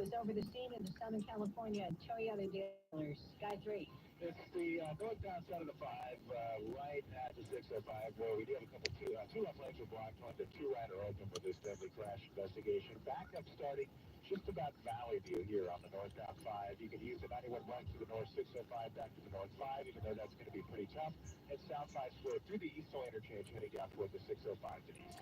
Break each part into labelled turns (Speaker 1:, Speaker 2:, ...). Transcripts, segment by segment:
Speaker 1: is over the scene in the Southern California Toyota dealers. Sky 3.
Speaker 2: It's the northbound side of the 5, right at the 605, where we do have a couple two left lanes are blocked. One, the two right are open for this deadly crash investigation. Backup starting just about Valley View here on the northbound 5. You can use the 91 right to the north 605 back to the north 5, even though that's going to be pretty tough. And south 5 split through the Eastville interchange heading down toward the 605 Denise.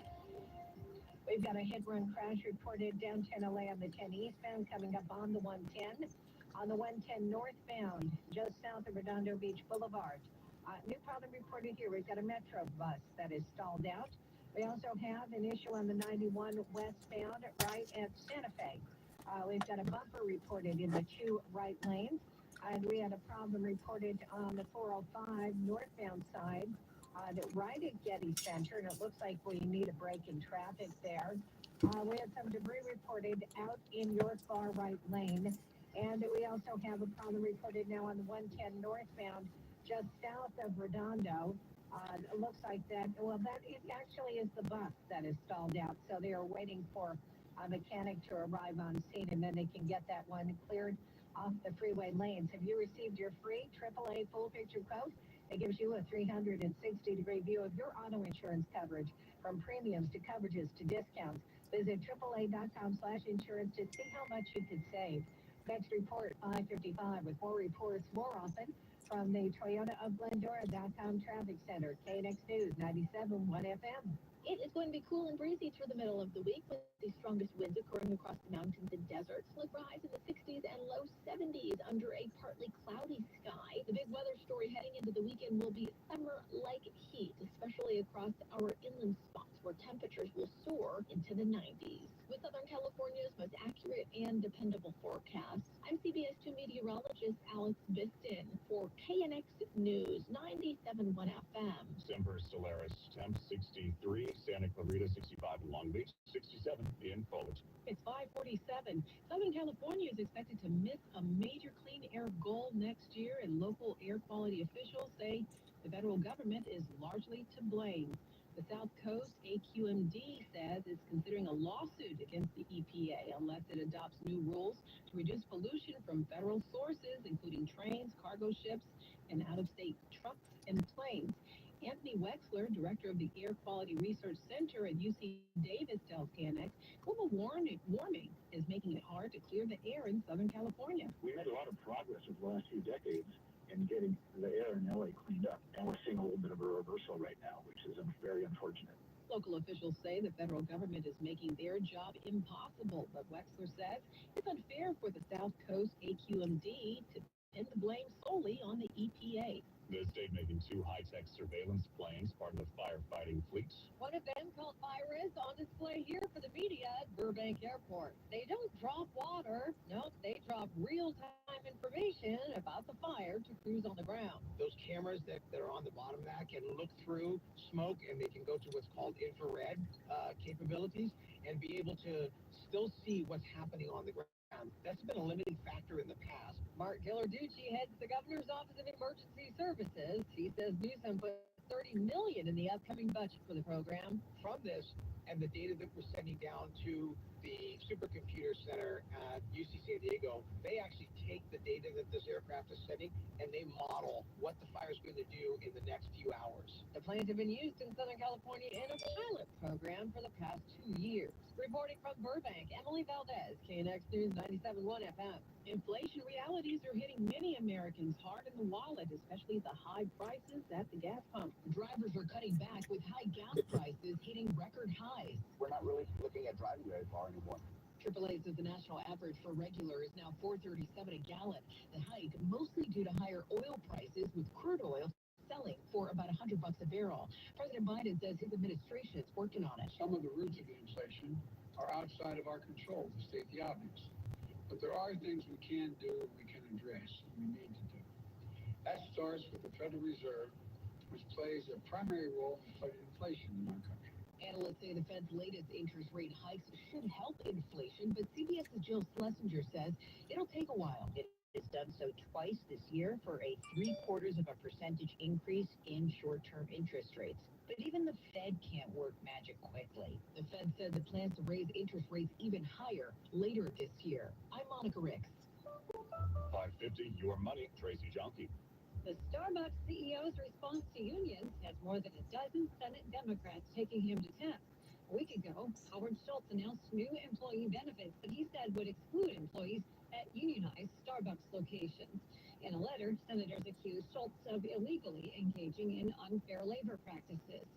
Speaker 1: We've got a hit-run crash reported downtown LA on the 10 eastbound, coming up on the 110. On the 110 northbound, just south of Redondo Beach Boulevard. New problem reported here. We've got a Metro bus that is stalled out. We also have an issue on the 91 westbound right at Santa Fe. We've got a bumper reported in the two right lanes. And we had a problem reported on the 405 northbound side. Right at Getty Center, and it looks like we need a break in traffic there. We had some debris reported out in your far right lane, and we also have a problem reported now on the 110 northbound, just south of Redondo. It looks like that, well, that it actually is the bus that is stalled out, so they are waiting for a mechanic to arrive on scene, and then they can get that one cleared off the freeway lanes. Have you received your free AAA full picture quote? It gives you a 360-degree view of your auto insurance coverage, from premiums to coverages to discounts. Visit AAA.com/insurance to see how much you could save. Next report, 5:55, with more reports more often from the Toyota of Glendora.com Traffic Center. KNX News 97.1 FM.
Speaker 3: It is going to be cool and breezy through the middle of the week, with the strongest winds occurring across the mountains and deserts. Look for highs in the 60s and low 70s under a partly cloudy sky. The big weather story heading into the weekend will be summer-like heat, especially across our inland spots where temperatures will soar into the 90s. With Southern California's most accurate and dependable forecasts, I'm CBS 2 meteorologist Alex Biston for KNX News 97.1 FM.
Speaker 2: Denver, Solaris, temp 63, Santa Clarita 65 in Long Beach, 67 in Fullerton.
Speaker 1: It's 5:47. Southern California is expected to miss a major clean air goal next year, and local air quality officials say the federal government is largely to blame. The South Coast AQMD says it's considering a lawsuit against the EPA unless it adopts new rules to reduce pollution from federal sources, including trains, cargo ships, and out-of-state trucks and planes. Anthony Wexler, director of the Air Quality Research Center at UC Davis, tells KNX global warming is making it hard to clear the air in Southern California.
Speaker 4: We made a lot of progress over the last few decades in getting the air in LA cleaned up, and we're seeing a little bit of a reversal right now, which is very unfortunate.
Speaker 1: Local officials say the federal government is making their job impossible, but Wexler says it's unfair for the South Coast AQMD to pin the blame solely on the EPA.
Speaker 2: The state making two high-tech surveillance planes, part of the firefighting fleet.
Speaker 1: One of them, called Virus, on display here for the media at Burbank Airport. They don't drop water. No, they drop real-time information about the fire to crews on the ground.
Speaker 5: Those cameras that are on the bottom of that can look through smoke, and they can go to what's called infrared capabilities and be able to still see what's happening on the ground. That's been a limiting factor in the past.
Speaker 1: Mark Ghilarducci heads the governor's office of emergency services. He says Newsom put $30 million in the upcoming budget for the program.
Speaker 5: From this and the data that we're sending down to the supercomputer center at UC San Diego, they actually take the data that this aircraft is sending and they model what the fire is going to do in the next few hours.
Speaker 1: The planes have been used in Southern California in a pilot program for the past 2 years. Reporting from Burbank, Emily Valdez, KNX News 97.1 FM. Inflation realities are hitting many Americans hard in the wallet, especially the high prices at the gas pump. Drivers are cutting back with high gas prices hitting record highs.
Speaker 4: We're not really looking at driving very far anymore.
Speaker 1: AAA says the national average for regular is now $4.37 a gallon. The hike mostly due to higher oil prices, with crude oil selling for about $100 a barrel. President Biden says his administration is working on it.
Speaker 6: Some of the roots of the inflation are outside of our control, to state the obvious. But there are things we can do, we can address, and we need to do. That starts with the Federal Reserve, which plays a primary role in fighting inflation in our country.
Speaker 1: Analysts say the Fed's latest interest rate hikes should help inflation, but CBS's Jill Schlesinger says it'll take a while. It has done so twice this year for a 0.75% increase in short-term interest rates. But even the Fed can't work magic quickly. The Fed said the plans to raise interest rates even higher later this year. I'm
Speaker 3: Monica Ricks.
Speaker 2: 550, your money, Tracy Jonke.
Speaker 1: The Starbucks CEO's response to unions has more than a dozen Senate Democrats taking him to task. A week ago, Howard Schultz announced new employee benefits that he said would exclude employees at unionized Starbucks locations. In a letter, senators accused Schultz of illegally engaging in unfair labor practices.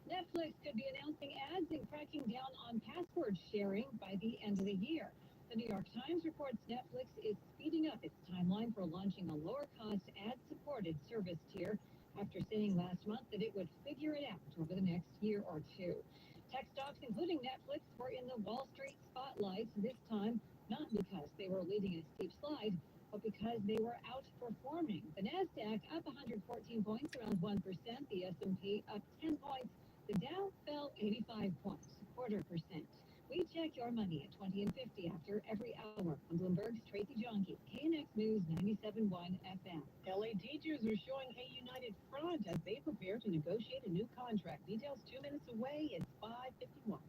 Speaker 1: Netflix could be announcing ads and cracking down on password sharing by the end of the year. The New York Times reports Netflix is speeding up its timeline for launching a lower-cost ad-supported service tier after saying last month that it would figure it out over the next year or two. Tech stocks, including Netflix, were in the Wall Street spotlight this time, not because they were leading a steep slide, but because they were outperforming. The Nasdaq up 114 points, around 1%. The S&P up 10 points. The Dow fell 85 points, 0.25%. We check your money at 20 and 50 after every hour. On Bloomberg's Tracy Jonke, KNX News 97.1 FM. LA teachers are showing a united front as they prepare to negotiate a new contract. Details 2 minutes away. It's 5:51.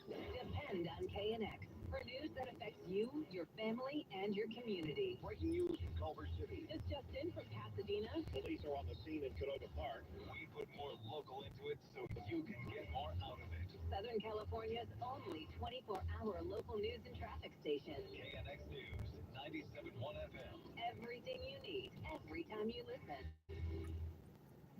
Speaker 1: Depend on KNX for news that affects you, your family, and your community.
Speaker 2: Breaking news from Culver City.
Speaker 1: This just in from Pasadena.
Speaker 2: Police are on the scene in Canoga Park. We put more local into it so you can get more out of it.
Speaker 1: Southern California's only 24-hour local news and traffic station.
Speaker 2: KNX News, 97.1 FM.
Speaker 1: Everything you need, every time you listen.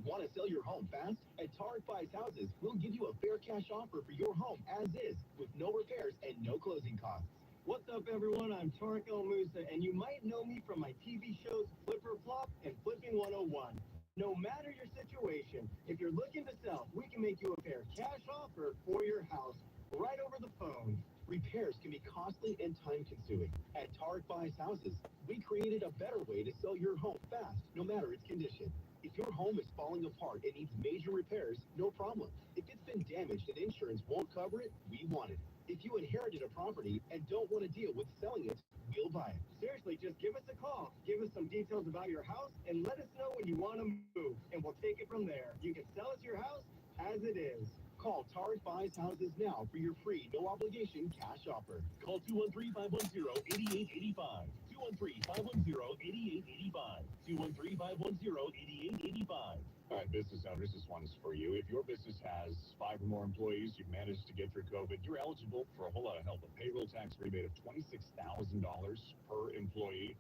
Speaker 7: Want to sell your home fast? At Tarek Buys Houses, we'll give you a fair cash offer for your home as is, with no repairs and no closing costs. What's up, everyone? I'm Tarek El Moussa, and you might know me from my TV shows Flipper Flop and Flipping 101. No matter your situation, if you're looking to sell, we can make you a fair cash offer for your house right over the phone. Repairs can be costly and time-consuming. At Tarek Buys Houses, we created a better way to sell your home fast, no matter its condition. If your home is falling apart and needs major repairs, no problem. If it's been damaged and insurance won't cover it, we want it. If you inherited a property and don't want to deal with selling it, we'll buy it. Seriously, just give us a call. Give us some details about your house and let us know when you want to move, and we'll take it from there. You can sell us your house as it is. Call Tarek Buys Houses now for your free, no-obligation cash offer. Call 213-510-8885. 213-510-8885. 213-510-8885.
Speaker 2: All right, business owners, this one's for you. If your business has 5 or more employees, you've managed to get through COVID, you're eligible for a whole lot of help. A payroll tax rebate of $26,000 per employee.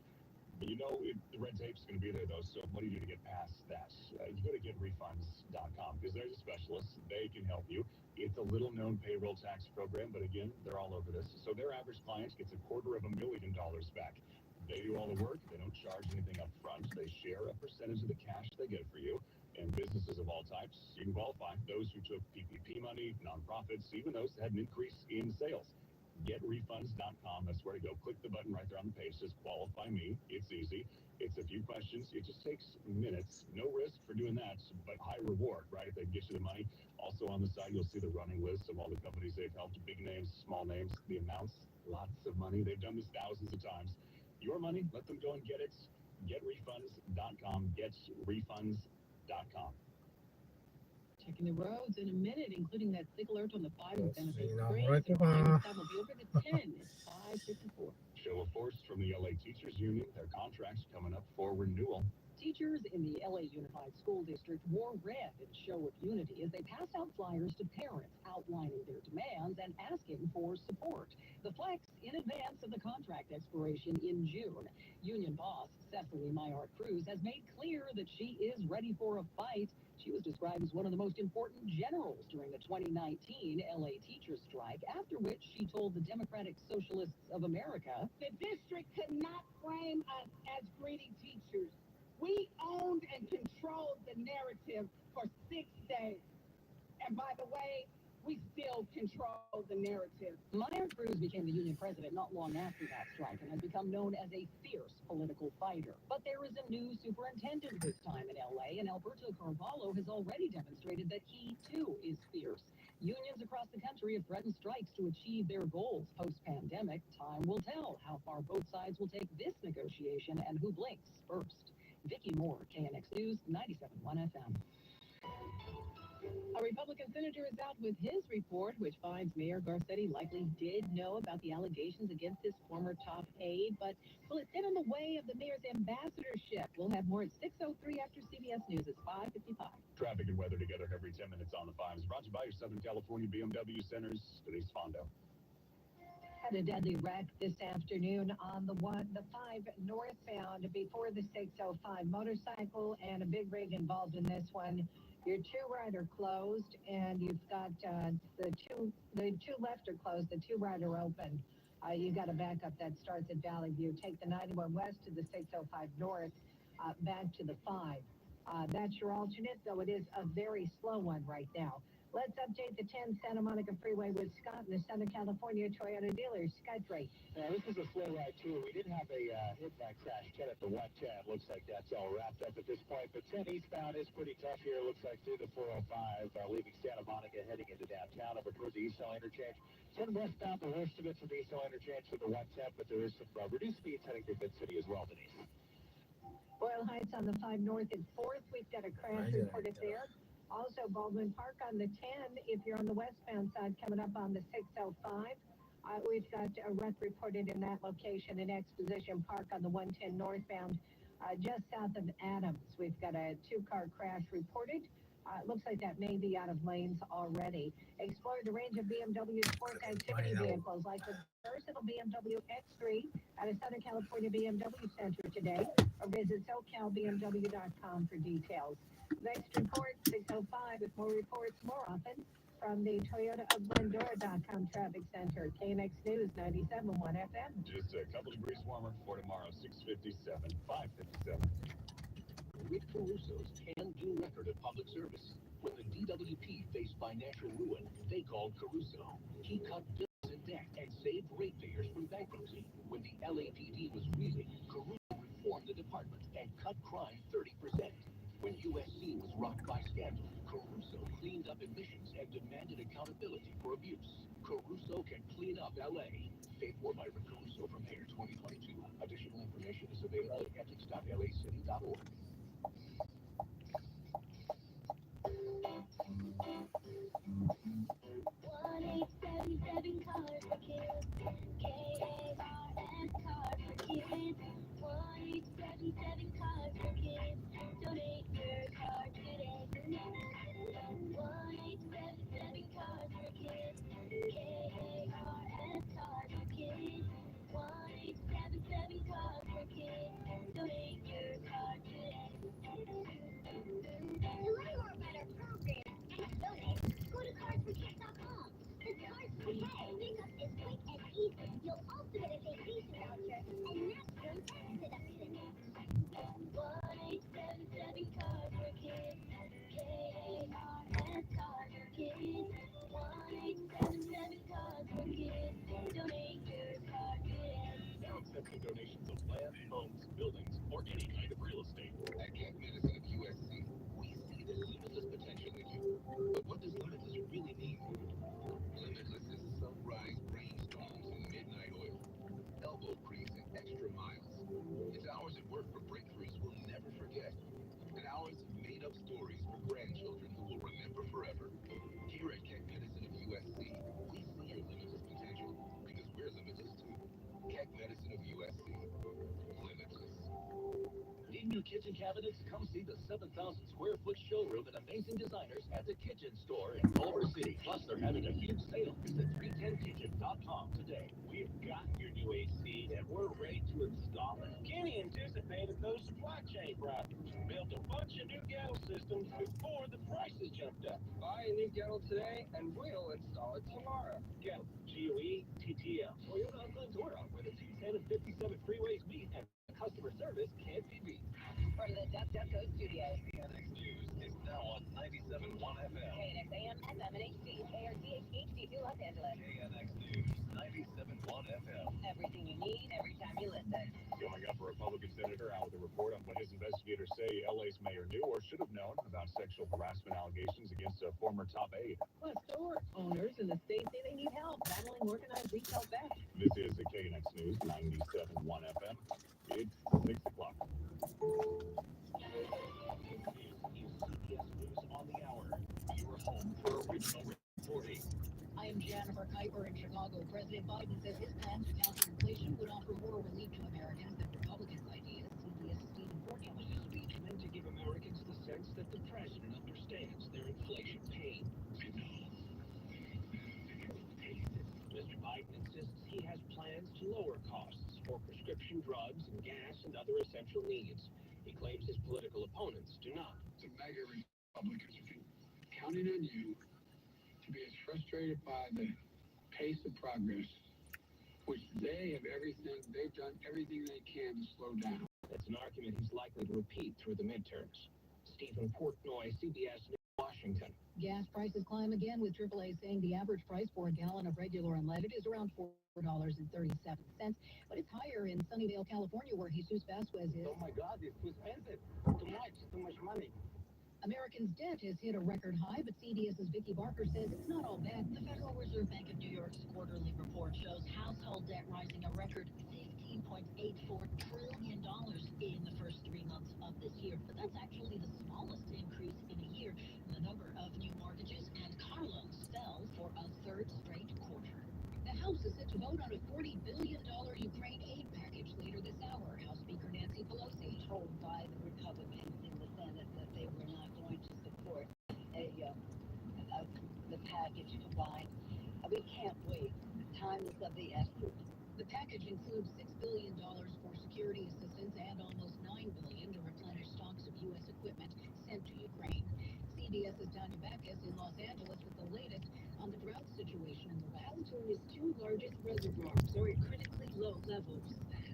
Speaker 2: You know, the red tape's going to be there, though, so what do you do to get past that? You go to getrefunds.com because there's a specialist. They can help you. It's a little-known payroll tax program, but again, they're all over this. So their average client gets $250,000 back. They do all the work. They don't charge anything up front. They share a percentage of the cash they get for you. And businesses of all types, you can qualify. Those who took PPP money, nonprofits, even those that had an increase in sales. GetRefunds.com. That's where to go. Click the button right there on the page. It says qualify me. It's easy. It's a few questions. It just takes minutes. No risk for doing that, but high reward, right? If they get you the money. Also on the side, you'll see the running list of all the companies they've helped. Big names, small names, the amounts, lots of money. They've done this thousands of times. Your money, let them go and get it. GetRefunds.com. GetRefunds.com.
Speaker 1: Checking the roads in a minute, including that sick alert on the Biden benefits.
Speaker 8: Sina
Speaker 1: Grace
Speaker 8: Moreta
Speaker 1: and
Speaker 8: ba?
Speaker 1: time will be over the 10. It's 5:54.
Speaker 2: Show of force from the LA Teachers Union. Their contract's coming up for renewal.
Speaker 1: Teachers in the LA Unified School District wore red in a show of unity as they passed out flyers to parents outlining their demands and asking for support. The flex in advance of the contract expiration in June. Union boss Cecily Maillard Cruz has made clear that she is ready for a fight. She was described as one of the most important generals during the 2019 LA teachers strike, after which she told the Democratic Socialists of America,
Speaker 9: "The district could not frame us as greedy teachers. We owned and controlled the narrative for 6 days. And by the way, we still control the narrative."
Speaker 1: Maillard Cruz became the union president not long after that strike and has become known as a fierce political fighter. But there is a new superintendent this time in LA, and Alberto Carvalho has already demonstrated that he, too, is fierce. Unions across the country have threatened strikes to achieve their goals post-pandemic. Time will tell how far both sides will take this negotiation and who blinks first. Vicki Moore, KNX News, 97.1 FM.
Speaker 8: A Republican senator is out with his report, which finds Mayor Garcetti likely did know about the allegations against his former top aide, but will it stand in the way of the mayor's ambassadorship? We'll have more at 6:03 after CBS News. It's 5:55.
Speaker 10: Traffic and weather together every 10 minutes on the 5 is brought to you by your Southern California BMW Centers. Today's Fondo.
Speaker 1: Had a deadly wreck this afternoon on the 5 northbound before the 605 motorcycle and a big rig involved in this one. Your two right are closed, and you've got the two left are closed, the two right are open. You got a backup that starts at Valley View. Take the 91 west to the 605 north, back to the 5. That's your alternate, though it is a very slow one right now. Let's update the 10 Santa Monica Freeway with Scott in the Southern California Toyota dealers. Scott Drake.
Speaker 2: This is a slow ride, too. We did have a hit-by crash 10 at the 110. Looks like that's all wrapped up at this point. But 10 eastbound is pretty tough here. Looks like through the 405, leaving Santa Monica, heading into downtown over towards the East Hill interchange. 10 westbound, the worst of it from the East Hill interchange to the 110, but there is some reduced speeds heading through Mid-City as well, Denise.
Speaker 1: Boyle Heights on the 5 north at 4th. We've got a crash reported there. Also, Baldwin Park on the 10, if you're on the westbound side, coming up on the 605. We've got a wreck reported in that location in Exposition Park on the 110 northbound, just south of Adams. We've got a 2-car crash reported. It looks like that may be out of lanes already. Explore the range of BMW sports activity vehicles like the versatile BMW X3 at a Southern California BMW Center today, or visit SoCalBMW.com for details. Next report, 6:05, with more reports more often from the Toyota of Glendora.com Traffic Center. KNX News 97.1 FM.
Speaker 10: Just a couple degrees warmer for tomorrow, 6:57, 5:57.
Speaker 11: Rick Caruso's can-do record of public service. When the DWP faced financial ruin, they called Caruso. He cut bills in debt and saved ratepayers from bankruptcy. When the LAPD was reeling, Caruso reformed the department and cut crime 30%. When USC was rocked by scandal, Caruso cleaned up admissions and demanded accountability for abuse. Caruso can clean up LA. Paid for by Rick Caruso from Mayor 2022. Additional information is available at ethics.lacity.org.
Speaker 12: 1877 Cars for Kids. KARS Cars for Kids. 1877 Cars for Kids. Donate your car today. 1877 Cars for Kids. KARS Cars for Kids. 1877 Cars for Kids. Donate your car today. To learn more about our program and donate, go to carsforkids.com. The Cars for Kids pickup is quick and easy. You'll also get a vacation voucher and maximum tax deduction. 1877 Cars for Kids. KARS Cars for Kids. 1877 Cars for Kids. Donate your car today.
Speaker 11: Now accepting donations of land, homes, buildings, or any kind of real estate. At Camp Medicine of USC, we see the limitless potential in you. But what does limitless really mean? Limitless is sunrise brainstorms and midnight oil, elbow crease and extra miles. It's hours at work for breakthroughs we'll never forget, and hours of made-up stories for grandchildren who will remember forever. Here at Keck Medicine of USC, we see your limitless potential because we're limitless too. Keck Medicine of USC, limitless. Need new kitchen cabinets? Come see the 7,000 square foot showroom and amazing designers at the Kitchen Store in Culver City. Plus, they're having a huge sale. Visit 310kitchen.com today. We've got your new AC and we're ready to install it. Kenny anticipated those supply chain problems. Built a bunch of new ghetto systems before the prices jumped up.
Speaker 5: Buy a new Gettle today, and we'll install it tomorrow.
Speaker 11: Gettle, GOE-TTL. Toyota of Glendora, where the 210 and 57 freeways meet and customer service can't be beat.
Speaker 8: From the DuckDuckGo Studios.
Speaker 11: KNX News is now on 97.1 FM.
Speaker 8: KNX AM, FM, and HD. KRCH, HD2 Los Angeles.
Speaker 11: KNX News, 97.1 FM.
Speaker 8: Everything you need, every time you listen.
Speaker 10: Coming up, a Republican senator out with a report on what his investigators say LA's mayor knew or should have known about sexual harassment allegations against a former top aide.
Speaker 8: Plus, store owners in the state say they need help battling organized retail theft.
Speaker 10: This is the KNX News, 97.1 FM. It's 6 o'clock.
Speaker 11: This is CBS News on the hour. Your
Speaker 13: transportation, drugs, and gas, and other essential needs. He claims his political opponents do not.
Speaker 6: The mega Republicans are counting on you to be as frustrated by the pace of progress, which they've done everything they can to slow down.
Speaker 13: That's an argument he's likely to repeat through the midterms. Stephen Portnoy, CBS News, Washington.
Speaker 8: Gas prices climb again, with AAA saying the average price for a gallon of regular unleaded is around $4.37, but it's higher in Sunnyvale, California, where Jesus Vasquez is.
Speaker 5: Oh my God, it's too expensive. Too much money.
Speaker 8: Americans' debt has hit a record high, but CBS's Vicki Barker says it's not all bad.
Speaker 14: The Federal Reserve Bank of New York's quarterly report shows household debt rising a record $15.84 trillion in the first 3 months of this year. But that's actually the smallest increase in a year. The number of new mortgages and car loans fell for a third straight quarter.
Speaker 8: The House is set to vote on a $40 billion Ukraine aid package later this hour. House Speaker Nancy Pelosi
Speaker 14: Told by the Republicans in the Senate that they were not going to support the package combined. We can't wait. Time is of the essence.
Speaker 8: The package includes $6 billion for security assistance and almost $9 billion to replenish stocks of U.S. equipment sent to Ukraine. CBS's Tanya Backus in Los Angeles with the latest on the drought situation in the West.
Speaker 14: California's two largest reservoirs are at critically low levels.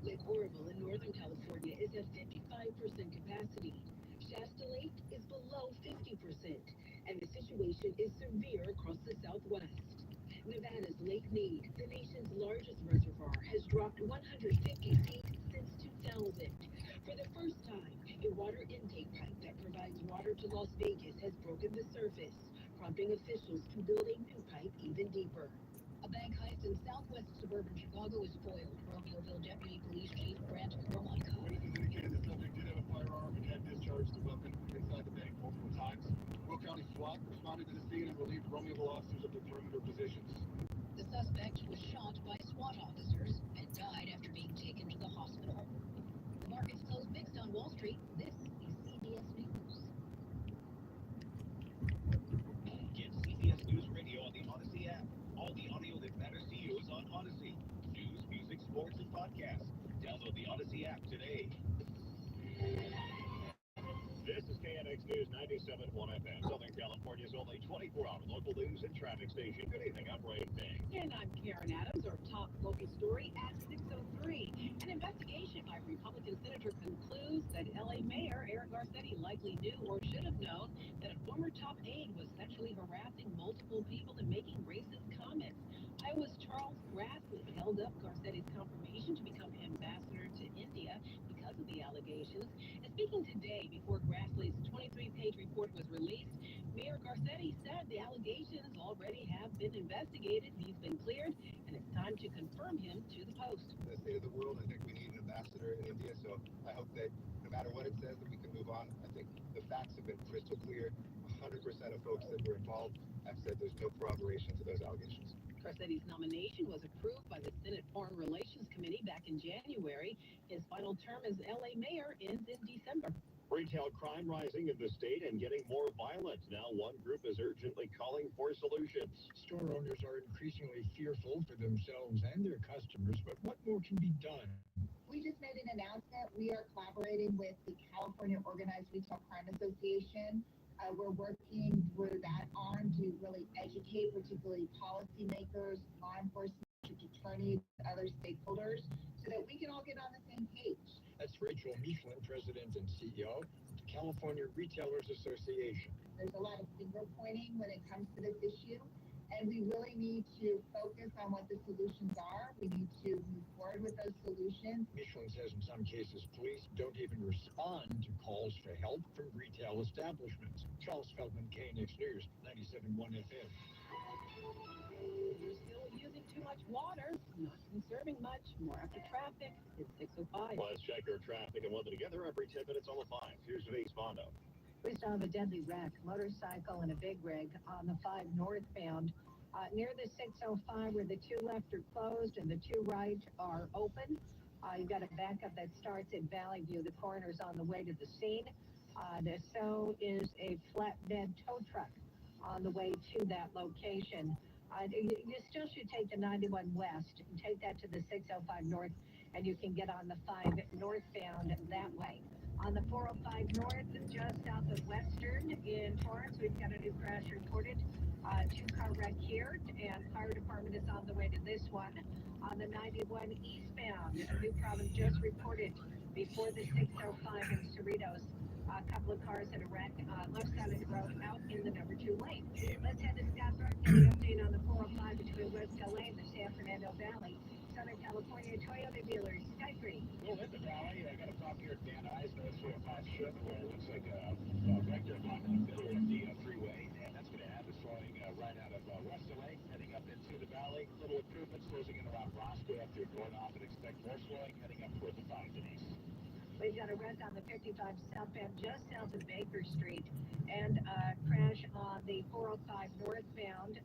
Speaker 14: Lake Oroville in Northern California is at 55% capacity. Shasta Lake is below 50%, and the situation is severe across the Southwest. Nevada's Lake Mead, the nation's largest reservoir, has dropped 150 feet since 2000. For the first time, a water intake pipe that provides water to Las Vegas has broken the surface, prompting officials to build a new pipe even deeper.
Speaker 8: A bank heist in southwest suburban Chicago is foiled. Romeoville Deputy Police Chief Grant Carmichael.
Speaker 10: Witnesses indicated the subject did have a firearm and had discharged the weapon inside the bank multiple times. Will County SWAT responded to the scene and relieved Romeoville officers of their perimeter positions.
Speaker 8: The suspect was shot by SWAT officers and died after being taken to the hospital. The markets closed mixed on Wall Street. This is CBS News.
Speaker 11: Get CBS News Radio on the Odyssey app. All the audio that matters to you is on Odyssey. News, music, sports, and podcasts. Download the Odyssey app today.
Speaker 10: This is KNX News 97.1 FM, Southern California's only 24-hour local news and traffic station. Good evening, I'm Ray King.
Speaker 8: And I'm Karen Adams. Our top local story at 6:03. An investigation by Republican Senator concludes that LA Mayor Eric Garcetti likely knew or should have known that a former top aide was sexually harassing multiple people and making racist comments. Iowa's Charles Grassley held up Garcetti's confirmation to become ambassador to India because of the allegations. And speaking today before Grassley's 23-page report was released, Mayor Garcetti said the allegations already have been investigated. He's been cleared, and it's time to confirm him to the post.
Speaker 15: In the state of the world, I think we need an ambassador in India, so I hope that no matter what it says, that we can move on. I think the facts have been crystal clear. 100% of folks that were involved have said there's no corroboration to those allegations.
Speaker 8: Garcetti's nomination was approved by the Senate Foreign Relations Committee back in January. His final term as LA mayor ends in December.
Speaker 10: Retail crime rising in the state and getting more violent. Now one group is urgently calling for solutions.
Speaker 6: Store owners are increasingly fearful for themselves and their customers, but what more can be done?
Speaker 16: We just made an announcement. We are collaborating with the California Organized Retail Crime Association. We're working through that arm to really educate, particularly policymakers, law enforcement, attorneys, other stakeholders, so that we can all get on the same page.
Speaker 6: That's Rachel Michelin, President and CEO of the California Retailers Association.
Speaker 16: There's a lot of finger pointing when it comes to this issue, and we really need to focus on what the solutions are. We need to move forward with those solutions.
Speaker 6: Michelin says in some cases, police don't even respond to calls for help from retail establishments. Charles Feldman, KNX News, 97.1 FM.
Speaker 8: You're still using too much water, not conserving much. More after traffic. It's 6:05.
Speaker 10: Let's check our traffic and weather together every 10 minutes on the 5. Here's Denise Mondo.
Speaker 1: We saw a deadly wreck, motorcycle and a big rig on the 5 northbound. Near the 605 where the 2 left are closed and the 2 right are open. You've got a backup that starts at Valley View. The coroner's on the way to the scene. So is a flatbed tow truck on the way to that location. You still should take the 91 west and take that to the 605 north and you can get on the 5 northbound that way. On the 405 north, just south of Western in Torrance, we've got a new crash reported. Two-car wreck here, and fire department is on the way to this one. On the 91 eastbound, a new problem just reported before the 605 in Cerritos. A couple of cars had a wreck left side of the road out in the number 2 lane. Let's head to Scott Burke and the update on the 405 between West LA and the San Fernando Valley. Southern California Toyota dealers, Sky Free.
Speaker 2: We'll hit the valley. I got to talk here at Van Nuys. That's 405 Chevrolet. Looks like a wreck there blocked in the middle of the freeway, and that's going to have us flowing right out of West LA, heading up into the valley. Little improvements closing in around Roscoe after going off and expect more flowing heading up toward the 5 Denise.
Speaker 1: We've got a wreck on the 55 southbound just south of Baker Street, and a crash on the 405 northbound.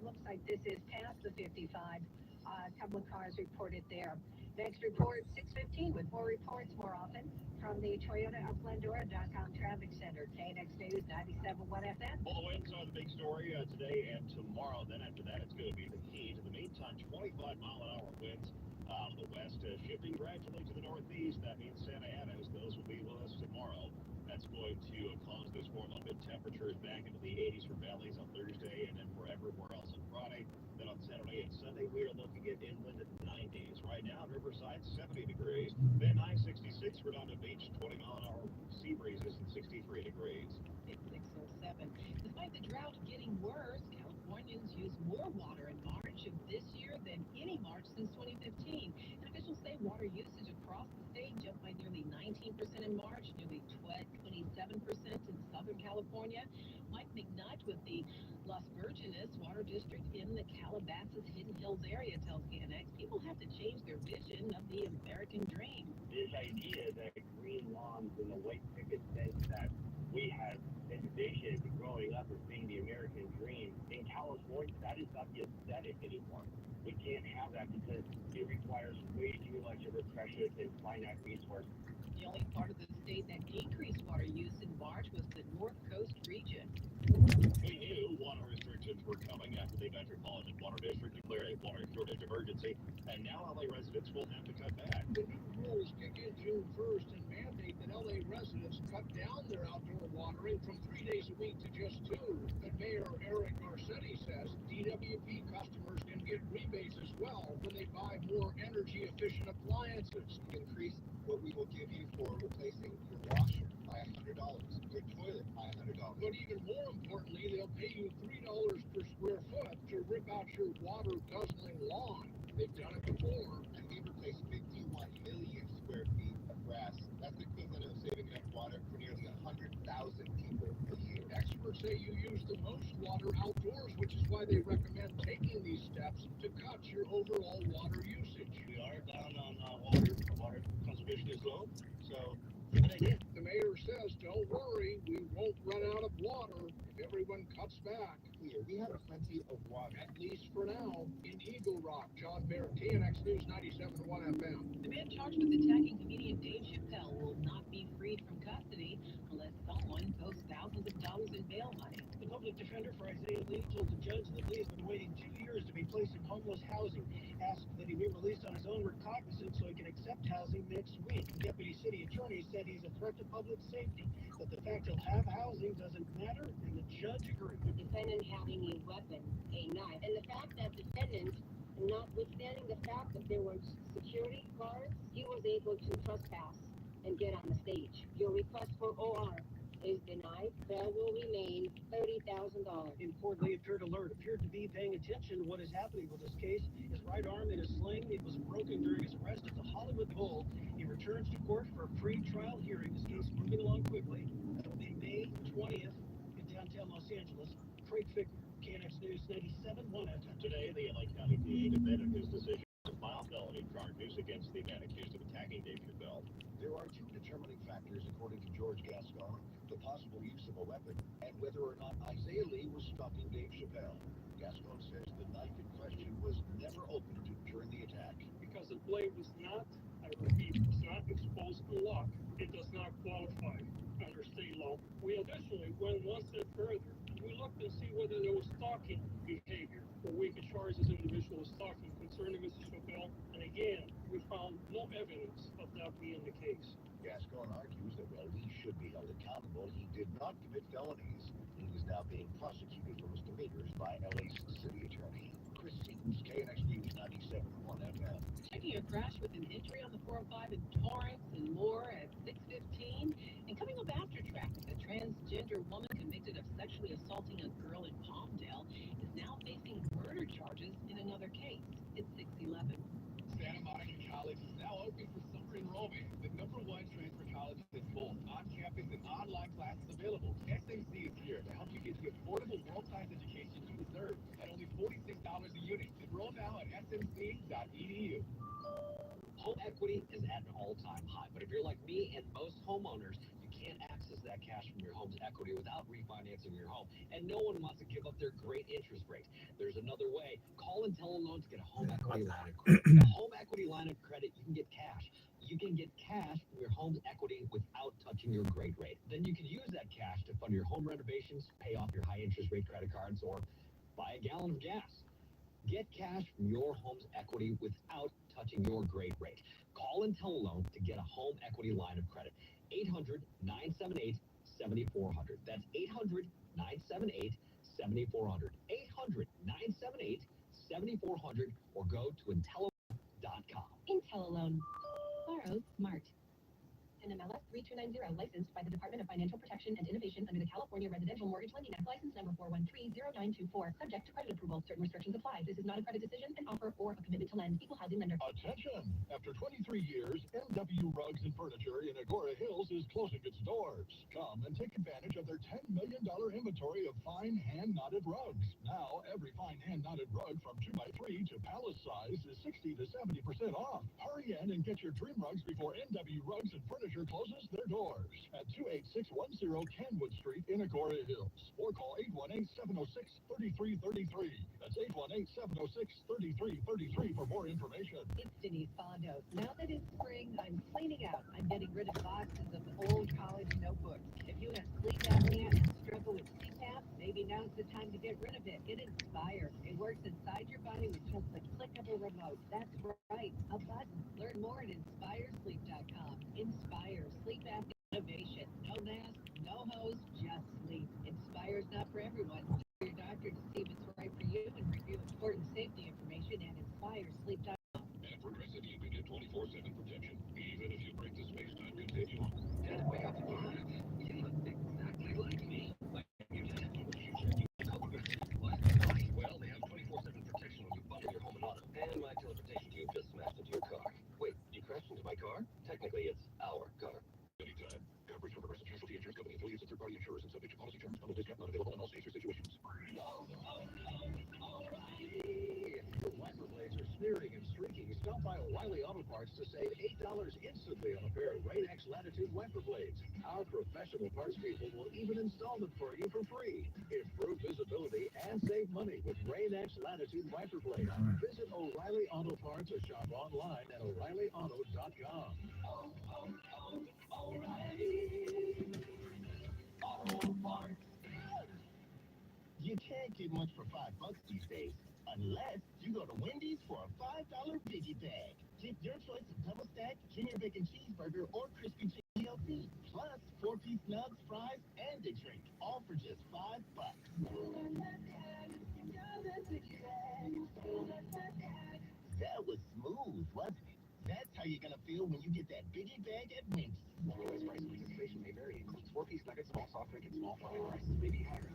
Speaker 1: Looks like this is past the 55. A couple of cars reported there. Next report, 6:15, with more reports more often from the Toyota of Glendora.com Traffic Center. KNX News 97.1 FM.
Speaker 11: Well, the winds are the big story today and tomorrow. Then after that, it's going to be the heat. In the meantime, 25-mile-an-hour winds out of the west, shifting gradually to the northeast. That means Santa Ana's. Those will be with us tomorrow. That's going to cause those warm mid temperatures back into the 80s for valleys on Thursday, and then for everywhere else on Friday. Then on Saturday and Sunday, we are looking at inland at 90s. Right now, Riverside 70 degrees. Van Nuys 66, Redondo Beach 20-mile-an-hour sea breezes and 63 degrees.
Speaker 8: It's 6:07. Despite the drought getting worse, Californians use more water in March of this year than any March since 2015. And officials say water usage across the state jumped by nearly 19% in March, nearly 27% in Southern California. Mike McNutt with the Las Virgenes Water District in the Calabasas Hidden Hills area tells KNX people have to change their vision of the American dream.
Speaker 17: This idea that green lawns and the white picket fence that we have envisioned growing up as being the American dream, in California, that is not the aesthetic anymore. We can't have that because it requires way too much of a precious and finite resource.
Speaker 8: The only part of the state that decreased water use in March was the North Coast region.
Speaker 11: We knew water restrictions were coming after the Metropolitan Water District declared a water shortage emergency, and now LA residents will have to cut back.
Speaker 5: The new rules kick in June 1st and mandate that LA residents cut down their outdoor watering from 3 days a week to just 2. And Mayor Eric Garcetti says DWP customers can get rebates as well when they buy more energy-efficient appliances.
Speaker 15: Increase what we will give you for replacing your washer by $100, your toilet by $100.
Speaker 5: But even more importantly, they'll pay you $3 per square foot to rip out your water-guzzling lawn. They've done it before.
Speaker 15: And we replaced 51 million square feet of grass. That's the equivalent of saving enough water for nearly 100,000 people a year.
Speaker 5: Experts say you use the most water outdoors, which is why they recommend taking these steps to cut your overall water usage.
Speaker 11: We are down on water. Water conservation is low, so it's a good idea.
Speaker 5: The mayor says, don't worry, we won't run out of water if everyone cuts back.
Speaker 15: Here, we have plenty of water.
Speaker 5: At least for now. In Eagle Rock, John Bear, KNX News 97.1 FM.
Speaker 8: The man charged with attacking comedian Dave Chappelle will not be freed from custody unless someone posts thousands of dollars in bail money.
Speaker 18: The public defender for Isaiah Lee told the judge that Lee has been waiting 2 years to be placed in homeless housing. Asked that he be released on his own recognizance so he can accept housing next week. The deputy city attorney said he's a threat to public safety, but the fact he'll have housing doesn't matter, and the judge agreed.
Speaker 19: The defendant having a weapon, a knife, and the fact that defendant, notwithstanding the fact that there were security guards, he was able to trespass and get on the stage. Your request for OR is denied. Bail will remain $30,000.
Speaker 18: Importantly, appeared alert, appeared to be paying attention to what is happening with this case. His right arm in a sling, it was broken during his arrest at the Hollywood Bowl. He returns to court for a pre-trial hearing. This case moving along quickly. That'll be May 20th in downtown Los Angeles. Craig Ficker, KNX News 97.1 FM.
Speaker 11: Today, the LA County DA defended his decision to file felony charges against the man accused of attacking Dave Chappelle.
Speaker 20: There are 2 determining factors, according to George Gascon: the possible use of a weapon and whether or not Isaiah Lee was stalking Dave Chappelle. Gascon says the knife in question was never opened during the attack.
Speaker 21: Because the blade was not, I repeat, was not exposed to lock, it does not qualify under state law. We additionally went one step further. We looked to see whether there was stalking behavior, or we could charge this individual with stalking concerning Mr. Chappelle. And again, we found no no evidence of that being the case.
Speaker 20: Gascon argues that while Lee should be held accountable, he did not commit felonies. He is now being prosecuted for misdemeanors by LA's city attorney. Chris Stevens, KNX News 97.1 FM.
Speaker 8: Checking a crash with an entry on the 405 in Torrance and more at 6:15. And coming up after traffic, a transgender woman convicted of sexually assaulting a girl in Palmdale is now facing murder charges in another case. It's 6:11.
Speaker 10: Santa Monica College is now open for summer enrollment. The #1 transfer college is both on-campus and online classes available. SMC is here to help you get the affordable world-class education you deserve at only $46 a unit. Enroll now at smc.edu.
Speaker 13: Home equity is at an all-time high, but if you're like me and most homeowners, you can't access that cash from your home's equity without refinancing your home, and no one wants to give up their great interest rate. There's another way. Call IntelliLoan to get a home equity line of credit. A home equity line of credit, you can get cash. You can get cash from your home's equity without touching your great rate. Then you can use that cash to fund your home renovations, pay off your high interest rate credit cards, or buy a gallon of gas. Get cash from your home's equity without touching your great rate. Call IntelliLoan to get a home equity line of credit. 800-978-7400. That's 800-978-7400. 800-978-7400 or go to IntelliLoan.com.
Speaker 8: IntelliLoan. Borrow smart. NMLS 3290, licensed by the Department of Financial Protection and Innovation under the California Residential Mortgage Lending Act, license number 4130924, subject to credit approval. Certain restrictions apply. This is not a credit decision, an offer, or a commitment to lend. Equal housing lender.
Speaker 10: Attention! After 23 years, NW Rugs and Furniture in Agora Hills is closing its doors. Come and take advantage of their $10 million inventory of fine hand-knotted rugs. Now, every fine hand-knotted rug from 2x3 to palace size is 60 to 70% off. Hurry in and get your dream rugs before NW Rugs and Furniture closes their doors at 28610 Kenwood Street in Agora Hills, or call 818-706-3333. That's 818-706-3333 for more information.
Speaker 8: It's Denise Fondos. Now that it's spring, I'm cleaning out. I'm getting rid of boxes of old college notebooks. If you have sleep apnea and struggle with CPAP, maybe now's the time to get rid of it. Get Inspire. It works inside your body with just a click of a remote. That's right, a button. Learn more at InspireSleep.com. Inspire Sleep Apnea Innovation. No mask, no hose, just sleep. Inspire's not for everyone. Your doctor to see if it's right for you and review important safety information at InspireSleep.com.
Speaker 11: At Progressive, you can get 24/7 protection, even if you break the space-time continuum. Dad, wake up. You look exactly like me. Like you did in the future. Well, they have 24/7 protection when you bundle your home and auto. And my teleportation tube just smashed into your car. Wait, you crashed into my car? Technically, it's our car. Anytime. Coverage from Progressive Casualty Insurance Company, affiliates of third-party insurers, and subject to policy terms. Bundle discount not available in all states or situations. Your wiper blades are smearing and streaking. Stop by O'Reilly Auto Parts to save $8 instantly on a pair of Rain-X Latitude wiper blades. Our professional parts people will even install them for you for free. Improve visibility and save money with Rain-X Latitude wiper blades. Visit O'Reilly Auto Parts or shop online at O'ReillyAuto.com. Auto Parts. You can't get much for $5 these days, unless you go to Wendy's for a $5 biggie bag. Get your choice of double stack, junior bacon cheeseburger, or crispy chicken TLC, plus 4-piece nugs, fries, and a drink, all for just $5. That was smooth, wasn't it? That's how you're gonna feel when you get that biggie bag at Wendy's. U.S. price and participation may vary. Includes 4-piece nuggets, small soft drink, and small fry. Prices may be higher.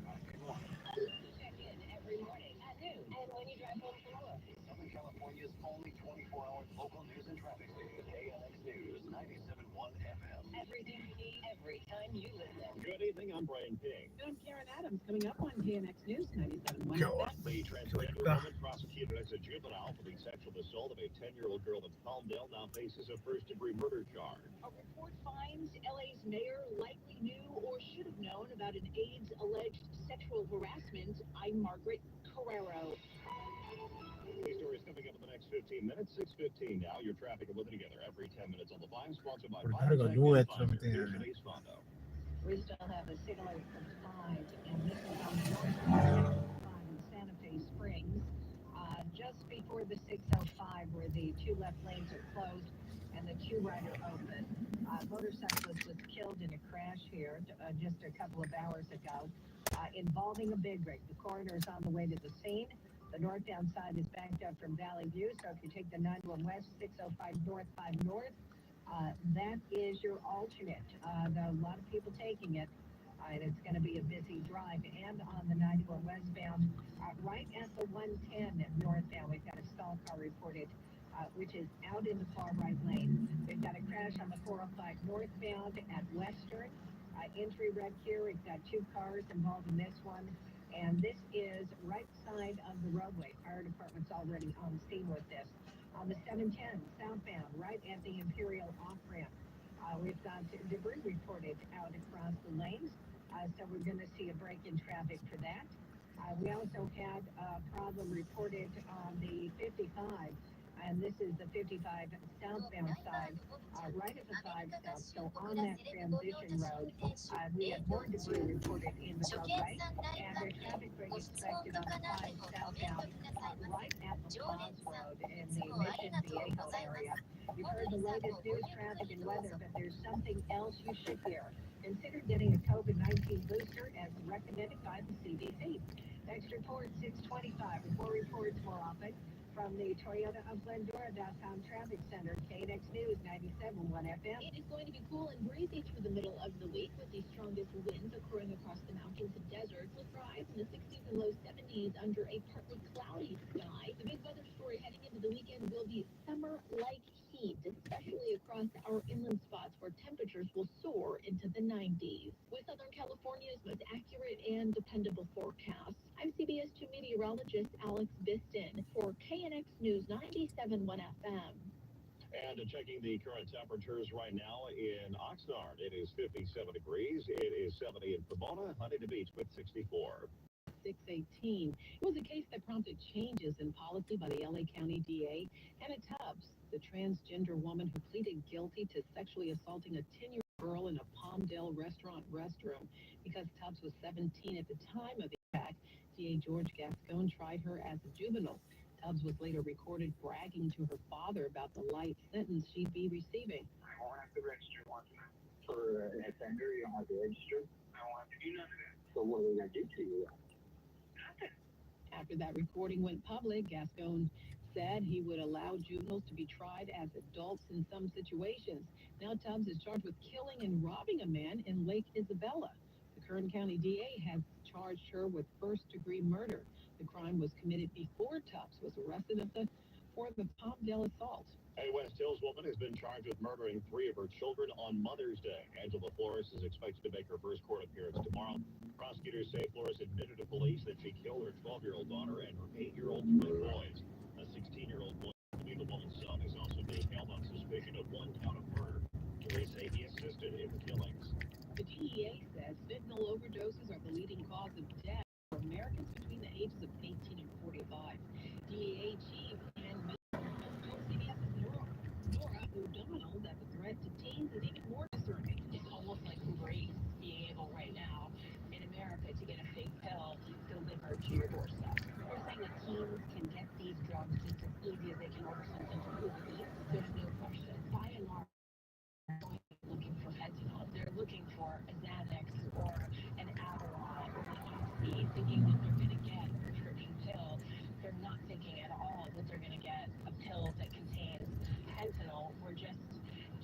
Speaker 1: Check in every morning at noon and when you drive home from work.
Speaker 11: Southern California's only 24-hour local news and traffic station, KNX News 97.1 FM.
Speaker 1: Everything you need every time you listen.
Speaker 11: Good evening, I'm Brian King.
Speaker 8: I'm Karen Adams, coming up on KNX News 97.1.
Speaker 11: The transgender woman prosecuted as a juvenile for the sexual assault of a 10-year-old girl in Palmdale now faces a first-degree murder charge.
Speaker 8: A report finds LA's mayor likely knew or should have known about an AIDS-alleged sexual harassment. I'm Margaret Carrero.
Speaker 11: These stories coming up in the next 15 minutes. 6:15 now. Your traffic and weather together every 10 minutes on the 5, sponsored by Today's Fondo.
Speaker 1: We still have a signal for 5, and this is on the north side from Santa Fe Springs, just before the 605, where the two left lanes are closed, and the two-rider open. Motorcyclist was killed in a crash here just a couple of hours ago involving a big rig. The coroner is on the way to the scene. The northbound side is backed up from Valley View, so if you take the 91 West, 605 North, 5 North, that is your alternate. There are a lot of people taking it, and it's going to be a busy drive. And on the 91 westbound, right at the 110 northbound, we've got a stall car reported, which is out in the far right lane. We've got a crash on the 405 northbound at Western. Entry wreck here. We've got two cars involved in this one. And this is right side of the roadway. Fire department's already on scene with this. On the 710 southbound, right at the Imperial off-ramp, we've got debris reported out across the lanes. So we're going to see a break in traffic for that. We also had a problem reported on the 55, and this is the 55 southbound side, right at the 5 south. So on that transition road, we had more debris reported in the roadway, and there's traffic break expected on the 5 southbound, right at the Paz Road in the Mission Viejo area. You've heard the latest news, traffic, and weather, but there's something else you should hear. Consider getting a COVID-19 booster as recommended by the CDC. Next report, 625. Report reports more often from the Toyota of Glendora.com Traffic Center, KNX News 97.1 FM.
Speaker 3: It is going to be cool and breezy through the middle of the week with the strongest winds occurring across the mountains and deserts, with highs in the 60s and low 70s under a partly cloudy sky. The big weather story heading into the weekend will be summer-like heat, especially across our inland spots where temperatures will soar into the 90s. With Southern California's most accurate and dependable forecasts, I'm CBS 2 meteorologist Alex Biston for KNX News 97.1 FM.
Speaker 11: And checking the current temperatures right now in Oxnard, it is 57 degrees. It is 70 in Pomona, Huntington Beach with 64.
Speaker 8: 618. It was a case that prompted changes in policy by the LA County DA, Hannah Tubbs, the transgender woman who pleaded guilty to sexually assaulting a 10-year-old girl in a Palmdale restaurant restroom. Because Tubbs was 17 at the time of the attack, DA George Gascon tried her as a juvenile. Tubbs was later recorded bragging to her father about the light sentence she'd be receiving.
Speaker 4: I won't have to register once for an offender. You don't have to register. I won't have to do none of that. So what are we going to do to you?
Speaker 8: After that recording went public, Gascon said he would allow juveniles to be tried as adults in some situations. Now Tubbs is charged with killing and robbing a man in Lake Isabella. The Kern County DA has charged her with first-degree murder. The crime was committed before Tubbs was arrested for the Palmdale assault.
Speaker 11: A West Hills woman has been charged with murdering 3 of her children on Mother's Day. Angela Flores is expected to make her first court appearance tomorrow. Prosecutors say Flores admitted to police that she killed her 12-year-old daughter and her 8-year-old twin boys. A 16-year-old boy, who the woman's son, is also being held on suspicion of 1 count of murder. Police say he assisted in the killings.
Speaker 8: The DEA says fentanyl overdoses are the leading cause of death for Americans between the ages of 18 and 45. DEA Chief Ken Miller told CBS's Nora O'Donnell that the threat to teens is even more discerning.
Speaker 22: It's almost like Uber Eats being able right now in America to get a fake pill delivered to your doorstep. We're saying that teens can get these drugs just as easy as they can order something from Uber Eats. There's no question. By and large, they're looking for fentanyl. They're looking for a Xanax or an Adderall or an Oxy, thinking that they're going to get a prescription pill. They're not thinking at all that they're going to get a pill that contains fentanyl, where just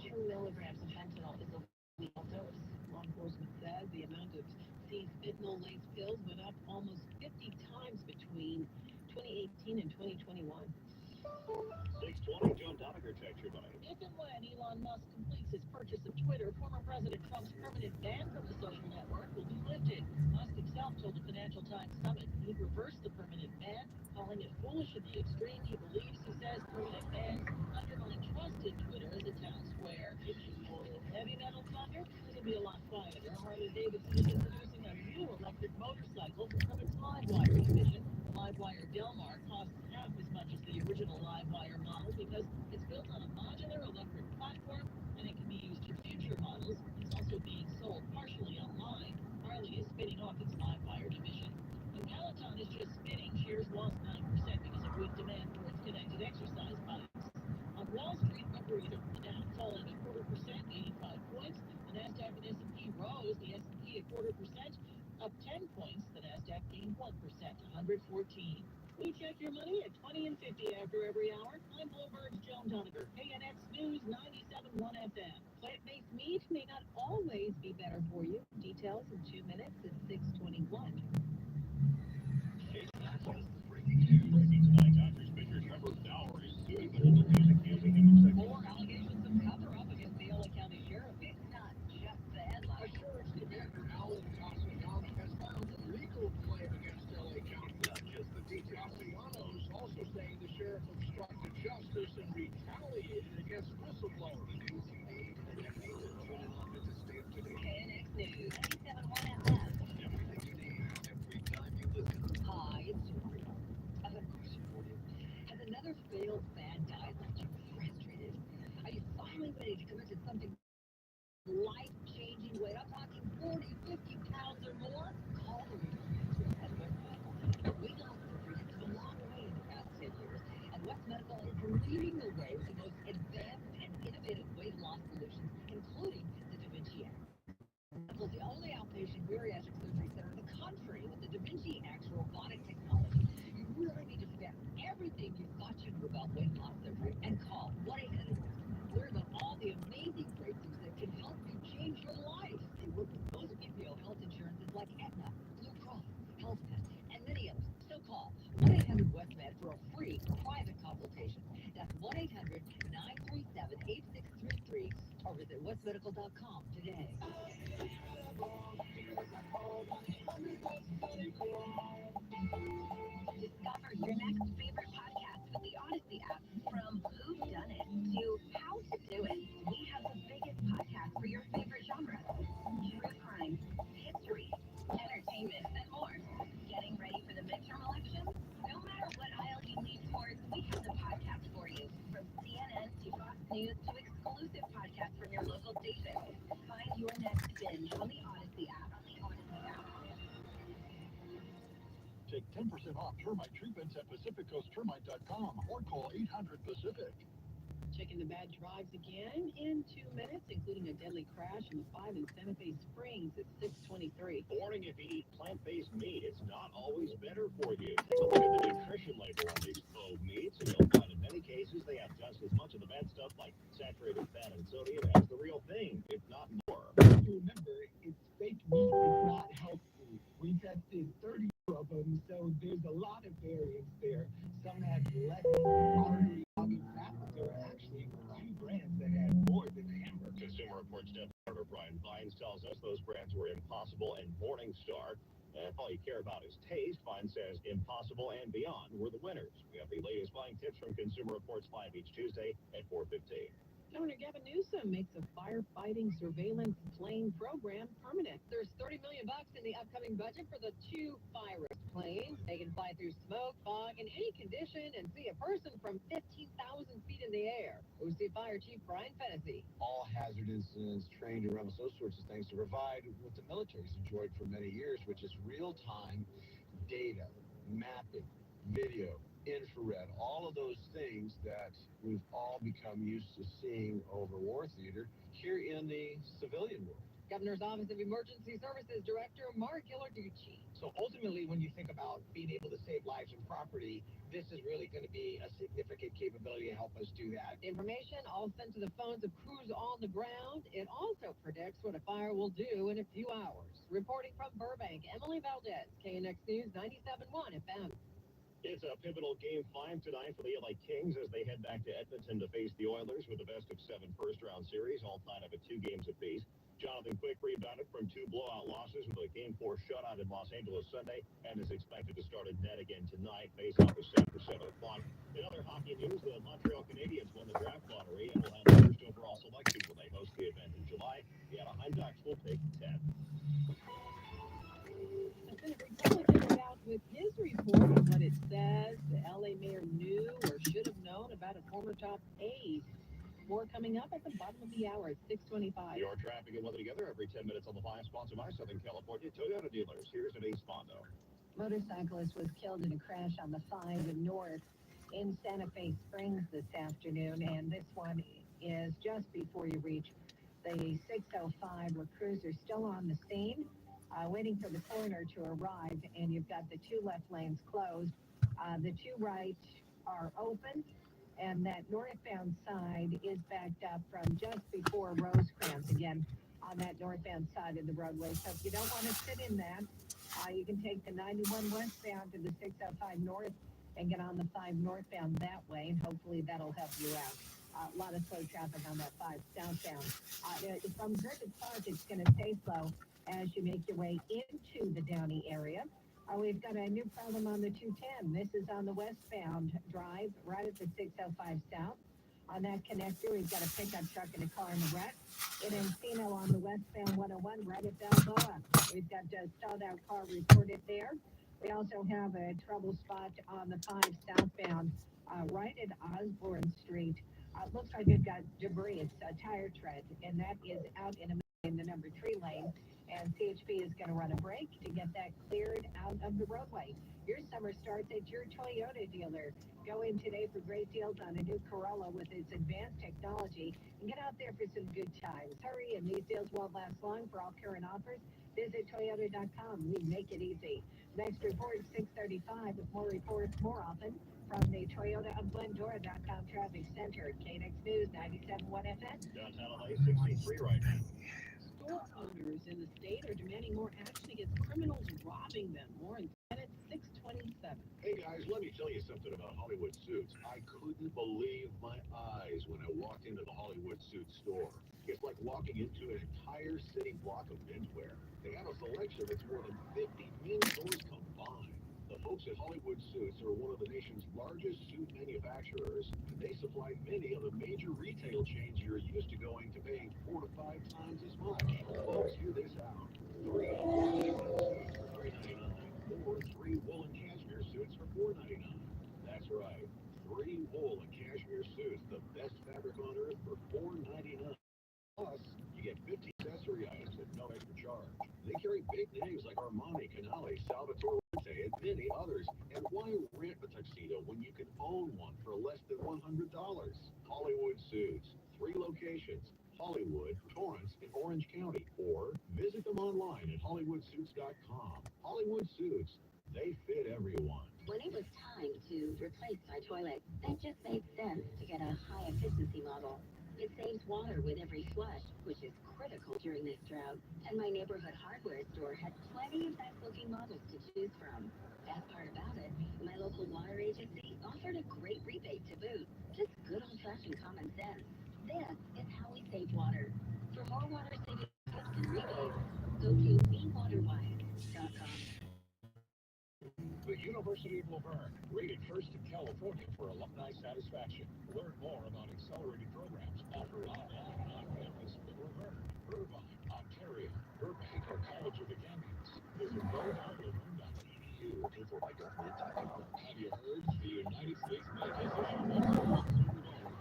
Speaker 22: 2 milligrams of fentanyl is a lethal dose.
Speaker 8: Law enforcement says the amount of seized fentanyl-laced pills went up almost 50 times between 2018 and 2021.
Speaker 11: 620, Joan Doniger, check your money.
Speaker 3: If and when Elon Musk completes his purchase of Twitter, former President Trump's permanent ban from the social network will be lifted. Musk himself told the Financial Times Summit he'd reverse the permanent ban, calling it foolish in the extreme. He believes, he says, permanent bans undermine trust in Twitter as a town square. Heavy metal thunder? It'll be a lot quieter. Harley-Davidson is introducing a new electric motorcycle from its Livewire division. The Livewire Del Mar costs half as much as the original Livewire model because it's built on a modular electric platform and it can be used in future models. It's also being sold partially online. Harley is spinning off its Livewire division. And Peloton is just spinning. Shares lost 9% because of weak demand for its connected exercise bikes. On Wall Street, a breather. The Dow falling
Speaker 8: 0.25%, up 10 points. The Nasdaq gained 1%, 114. We check your money at 20 and 50 after every hour. I'm Bloomberg's Joan Doniger, KNX News 97.1 FM. Plant-based meat may not always be better for you. Details in 2 minutes at 6:21. More allegations of cover-up against the LA County Sheriff. It's not just the headline.
Speaker 10: A sheriff's commander, Alan Castellanos, has filed a legal claim against LA County. Not just the details. Castellanos also saying the sheriff obstructed justice and retaliated against whistleblowers.
Speaker 8: KNX News 97.1 FM.
Speaker 10: Everything you need, every time you listen.
Speaker 8: Hi, it's Mario. I have a question for you. Has another failed bad diet left you frustrated? Are you finally ready to commit to something life-changing weight? I'm talking 40, 50 pounds or more? Call the at West Medical. Weight loss surgery has come a long way in the past 10 years, and West Medical is leading the way with the most advanced and innovative weight loss solutions, including the Da Vinci X. Medical's the only outpatient bariatric surgery center in the country with the Da Vinci X robotic technology. You really need to forget everything you thought you knew about weight loss surgery and call 1-800. Learn about all the amazing breakthroughs that can help you change your life. They work with most PPO health insurances like Aetna, Blue Cross, HealthNet, and many others. So call 1-800-WestMed for a free private consultation. That's 1-800-937-8633 or visit westmedical.com today. Discover your next favorite podcast with the Odyssey app. From Who's Done It to How to Do It, we have the biggest podcast for your favorite genres. True crime, history, entertainment, and more. Getting ready for the midterm elections? No matter what aisle you lean towards, we have the podcast for you. From CNN to Fox News to exclusive podcasts from your local station. Find your next binge on the Odyssey app.
Speaker 10: Take 10% off termite treatments at PacificCoastTermite.com or call 800-PACIFIC.
Speaker 8: Checking the bad drives again in 2 minutes, including a deadly crash in the 5 in Santa Fe Springs at 6:23.
Speaker 11: Warning, if you eat plant-based meat, it's not always better for you. Take a look at the nutrition label on these faux meats, and you'll find in many cases they have just as much of the bad stuff like saturated fat and sodium as the real thing, if not more.
Speaker 6: Remember, it's fake meat, it's not healthy. We tested 30 of them, so there's a lot of variance there. Some had less artery-clogging fat, but there are actually 2 brands that had more than hamburger.
Speaker 11: Consumer Reports Deputy Editor Brian Vines tells us those brands were Impossible and Morningstar. And if all you care about is taste, Vines says Impossible and Beyond were the winners. We have the latest buying tips from Consumer Reports live each Tuesday at 4:15.
Speaker 8: Governor Gavin Newsom makes a firefighting surveillance plane program permanent. There's $30 million in the upcoming budget for the 2 fire planes. They can fly through smoke, fog, in any condition and see a person from 15,000 feet in the air. OC Fire Chief Brian Fennessy.
Speaker 7: All hazard incidents, trained around those sorts of things to provide what the military's enjoyed for many years, which is real-time data, mapping, video, infrared, all of those things that we've all become used to seeing over war theater here in the civilian world.
Speaker 8: Governor's Office of Emergency Services Director Mark Ghilarducci.
Speaker 5: So ultimately, when you think about being able to save lives and property, this is really going to be a significant capability to help us do that.
Speaker 8: Information all sent to the phones of crews on the ground. It also predicts what a fire will do in a few hours. Reporting from Burbank, Emily Valdez, KNX News 97.1 FM.
Speaker 11: It's a pivotal Game 5 tonight for the LA Kings as they head back to Edmonton to face the Oilers with a best-of-7 first-round series, all tied up at 2 games apiece. Jonathan Quick rebounded from 2 blowout losses with a Game 4 shutout in Los Angeles Sunday and is expected to start at net again tonight. Face-off is set for 7 o'clock. In other hockey news, the Montreal Canadiens won the draft lottery and will have the first overall selection when they host the event in July. The Anaheim Ducks will pick 10.
Speaker 8: Senate Republican out with his report on what it says the LA mayor knew or should have known about a former top aide. More coming up at the bottom of the hour at 6:25.
Speaker 11: Your traffic and weather together every 10 minutes on the 5, sponsored by Southern California Toyota dealers. Here's Denise Fondo.
Speaker 1: Motorcyclist was killed in a crash on the 5 north in Santa Fe Springs this afternoon, and this one is just before you reach the 605 where crews are still on the scene. waiting for the coroner to arrive, and you've got the two left lanes closed. The two right are open, and that northbound side is backed up from just before Rosecrans, again, on that northbound side of the roadway. So if you don't want to sit in that, you can take the 91 westbound to the 605 north and get on the 5 northbound that way, and hopefully that'll help you out. A lot of slow traffic on that 5 southbound. From Griffith Park, it's going to stay slow as you make your way into the Downey area. We've got a new problem on the 210. This is on the westbound drive, right at the 605 south. On that connector, we've got a pickup truck and a car in the wreck. In Encino on the westbound 101, right at Balboa. We've got a stalled-out car reported there. We also have a trouble spot on the 5 southbound, right at Osborne Street. Looks like we've got debris. It's a tire tread, and that is out in the number 3 lane. And CHP is going to run a break to get that cleared out of the roadway. Your summer starts at your Toyota dealer. Go in today for great deals on a new Corolla with its advanced technology and get out there for some good times. Hurry, and these deals won't last long. For all current offers, visit Toyota.com. We make it easy. Next report, 6:35. With more reports more often from the Toyota of Glendora.com Traffic Center. KNX News 97.1 FM.
Speaker 11: Downtown LA, 63 right now.
Speaker 8: Store owners in the state are demanding more action against criminals robbing them. More in minutes, 6:27.
Speaker 20: Hey guys, let me tell you something about Hollywood Suits. I couldn't believe my eyes when I walked into the Hollywood Suits store. It's like walking into an entire city block of menswear. They have a selection that's more than 50 men's stores combined. The folks at Hollywood Suits are one of the nation's largest suit manufacturers, and they supply many of the major retail chains you're used to going to pay 4 to 5 times as much. Folks, hear this out. 3 suits for $3.99, or 3 woolen cashmere suits for $4.99. That's right, 3 wool and cashmere suits, the best fabric on earth, for $4.99. Plus, you get 50 accessory items at no extra charge. They carry big names like Armani, Canale, Salvatore Lente, and many others. And why rent a tuxedo when you can own one for less than $100? Hollywood Suits, 3 locations: Hollywood, Torrance, and Orange County. Or visit them online at HollywoodSuits.com. Hollywood Suits, they fit everyone.
Speaker 9: When it was time to replace my toilet, it just made sense to get a high-efficiency model. It saves water with every flush, which is critical during this drought. And my neighborhood hardware store had plenty of nice-looking models to choose from. Best part about it, my local water agency offered a great rebate to boot. Just good old-fashioned common sense. This is how we save water. For more water-saving tips and rebates, go to bewaterwise.com.
Speaker 10: The University of Laverne, rated first in California for alumni satisfaction. Learn more about accelerated programs offered online and on campus in Laverne, Irvine, Ontario, Burbank, or College of the Canyons. Visit go.laverne.edu for by government tax. Have you heard? The United States Mint has issued $1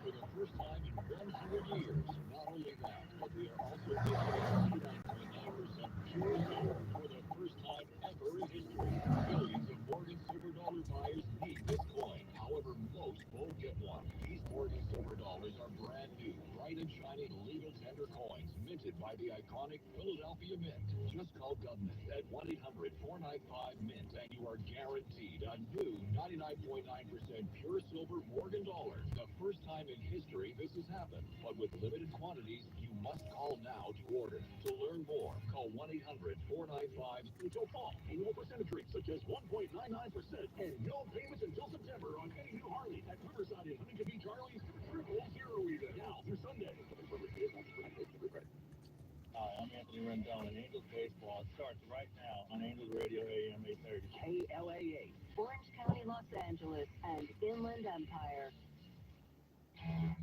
Speaker 10: for the first time in 100 years. Not only that, but we are also issuing 99.9% pure silver for the first time ever in history. Millions of Morgan Silver Dollar buyers need this coin. However, most won't get one. These Morgan Silver Dollars are brand new, bright and shiny legal tender coins minted by the iconic Philadelphia Mint. Just call government at 1-800-495-MINT and you are guaranteed a new 99.9% pure silver Morgan dollar. The first time in history this has happened, but with limited quantities, you must call now to order. To learn more, call 1-800-495 until fall. Annual percentage rate such as 1.99% and no payments until September on any new Harley at Riverside and Huntington Beach Harley's 000 event. Now through Sunday.
Speaker 17: Hi, I'm Anthony Rendon, and Angels Baseball starts right now on Angels Radio AM 830.
Speaker 8: KLAA, Orange County, Los Angeles, and Inland Empire.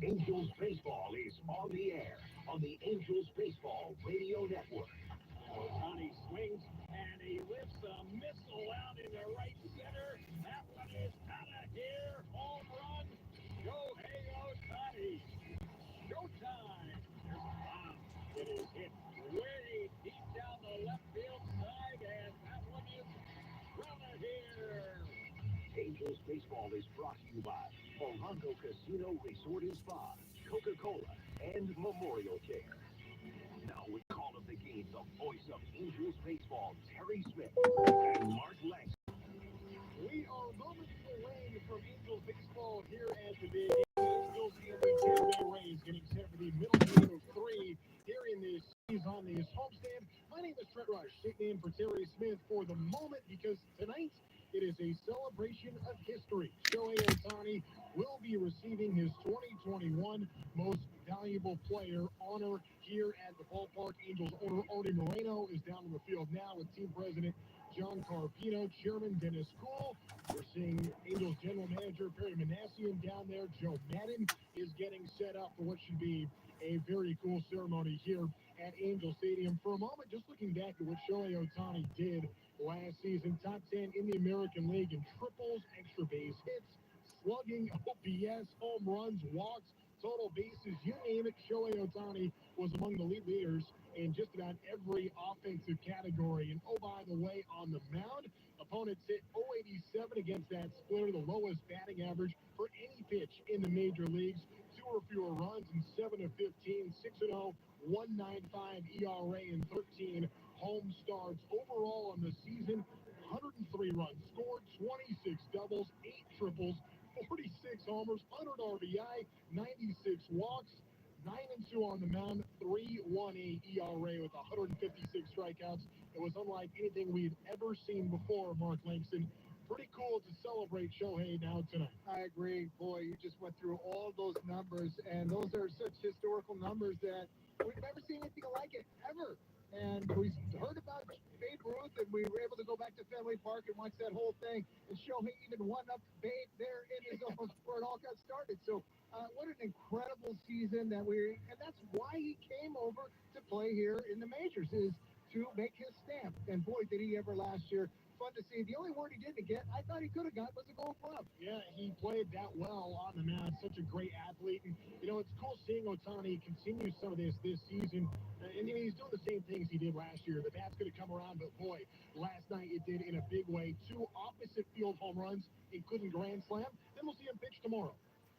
Speaker 10: Angels Baseball is on the air on the Angels Baseball Radio Network.
Speaker 17: Ohtani swings, and he lifts a missile out in the right center. That one is out of here. Home run. Shohei Ohtani. Showtime. Wow. It is hit way deep down the left field side, and that one is out of here.
Speaker 10: Angels Baseball is brought to you by Polanco Casino Resort and Spa, Coca-Cola, and Memorial Care. Now with
Speaker 11: call of the game, the voice of Angels baseball, Terry Smith and Mark Langston.
Speaker 2: We are moments away from Angels baseball here at the big Angels and the Tampa Bay Rays getting set for the middle game of 3 here in this season on this homestand. My name is Trent Rush, sitting in for Terry Smith for the moment because tonight it is a celebration of history. Shohei Ohtani will be receiving his 2021 Most Valuable Player honor here at the ballpark. Angels owner Artie Moreno is down on the field now with team president John Carpino, chairman Dennis Kuhl. We're seeing Angels general manager Perry Manassian down there. Joe Madden is getting set up for what should be a very cool ceremony here at Angel Stadium. For a moment, just looking back at what Shohei Ohtani did last season, top 10 in the American League in triples, extra base hits, slugging, OPS, home runs, walks, total bases, you name it. Shohei Ohtani was among the lead leaders in just about every offensive category. And oh, by the way, on the mound, opponents hit 087 against that splitter, the lowest batting average for any pitch in the major leagues. 2 or fewer runs in 7 of 15, 6-0, 1.95 ERA and 13 home starts. Overall on the season, 103 runs scored, 26 doubles, 8 triples, 46 homers, 100 RBI, 96 walks, 9-2 on the mound, 3.18 ERA with 156 strikeouts. It was unlike anything we'd ever seen before, Mark Langston. Pretty cool to celebrate Shohei now tonight.
Speaker 12: I agree. Boy, you just went through all those numbers, and those are such historical numbers that we've never seen anything like it, ever. And we heard about Babe Ruth, and we were able to go back to Fenway Park and watch that whole thing. And Shohei even won up Babe there in his own where it all got started. So what an incredible season and that's why he came over to play here in the majors, is to make his stamp. And boy, did he ever last year. Fun to see. The only word he didn't get, I thought he could have got, was a Gold Glove.
Speaker 2: Yeah, he played that well on the mound. Such a great athlete. And, it's cool seeing Ohtani continue some of this season. And he's doing the same things he did last year. The bat's going to come around, but boy, last night it did in a big way. 2 opposite field home runs, including grand slam. Then we'll see him pitch tomorrow.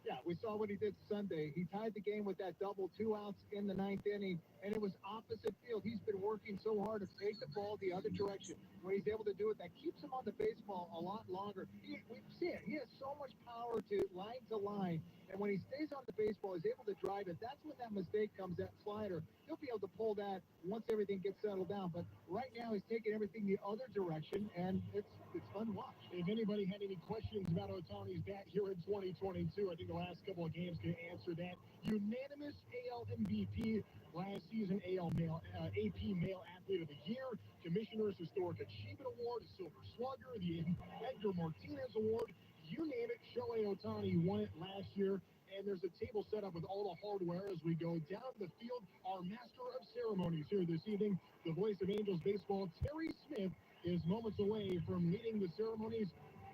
Speaker 12: Yeah, we saw what he did Sunday. He tied the game with that double, 2 outs in the 9th inning, and it was opposite field. He's been working so hard to take the ball the other direction. When he's able to do it, that keeps him on the baseball a lot longer. We see it. He has so much power to line, and when he stays on the baseball, he's able to drive it. That's when that mistake comes, that slider. He'll be able to pull that once everything gets settled down. But right now, he's taking everything the other direction, and it's fun to watch.
Speaker 2: If anybody had any questions about Ohtani's bat here in 2022, I think the last couple of games can answer that. Unanimous AL MVP last season, AP Male Athlete of the Year, Commissioner's Historic Achievement Award, a Silver Slugger, the Edgar Martinez Award, you name it. Shohei Ohtani won it last year. And there's a table set up with all the hardware as we go down the field. Our master of ceremonies here this evening, the voice of Angels baseball, Terry Smith, is moments away from leading the ceremonies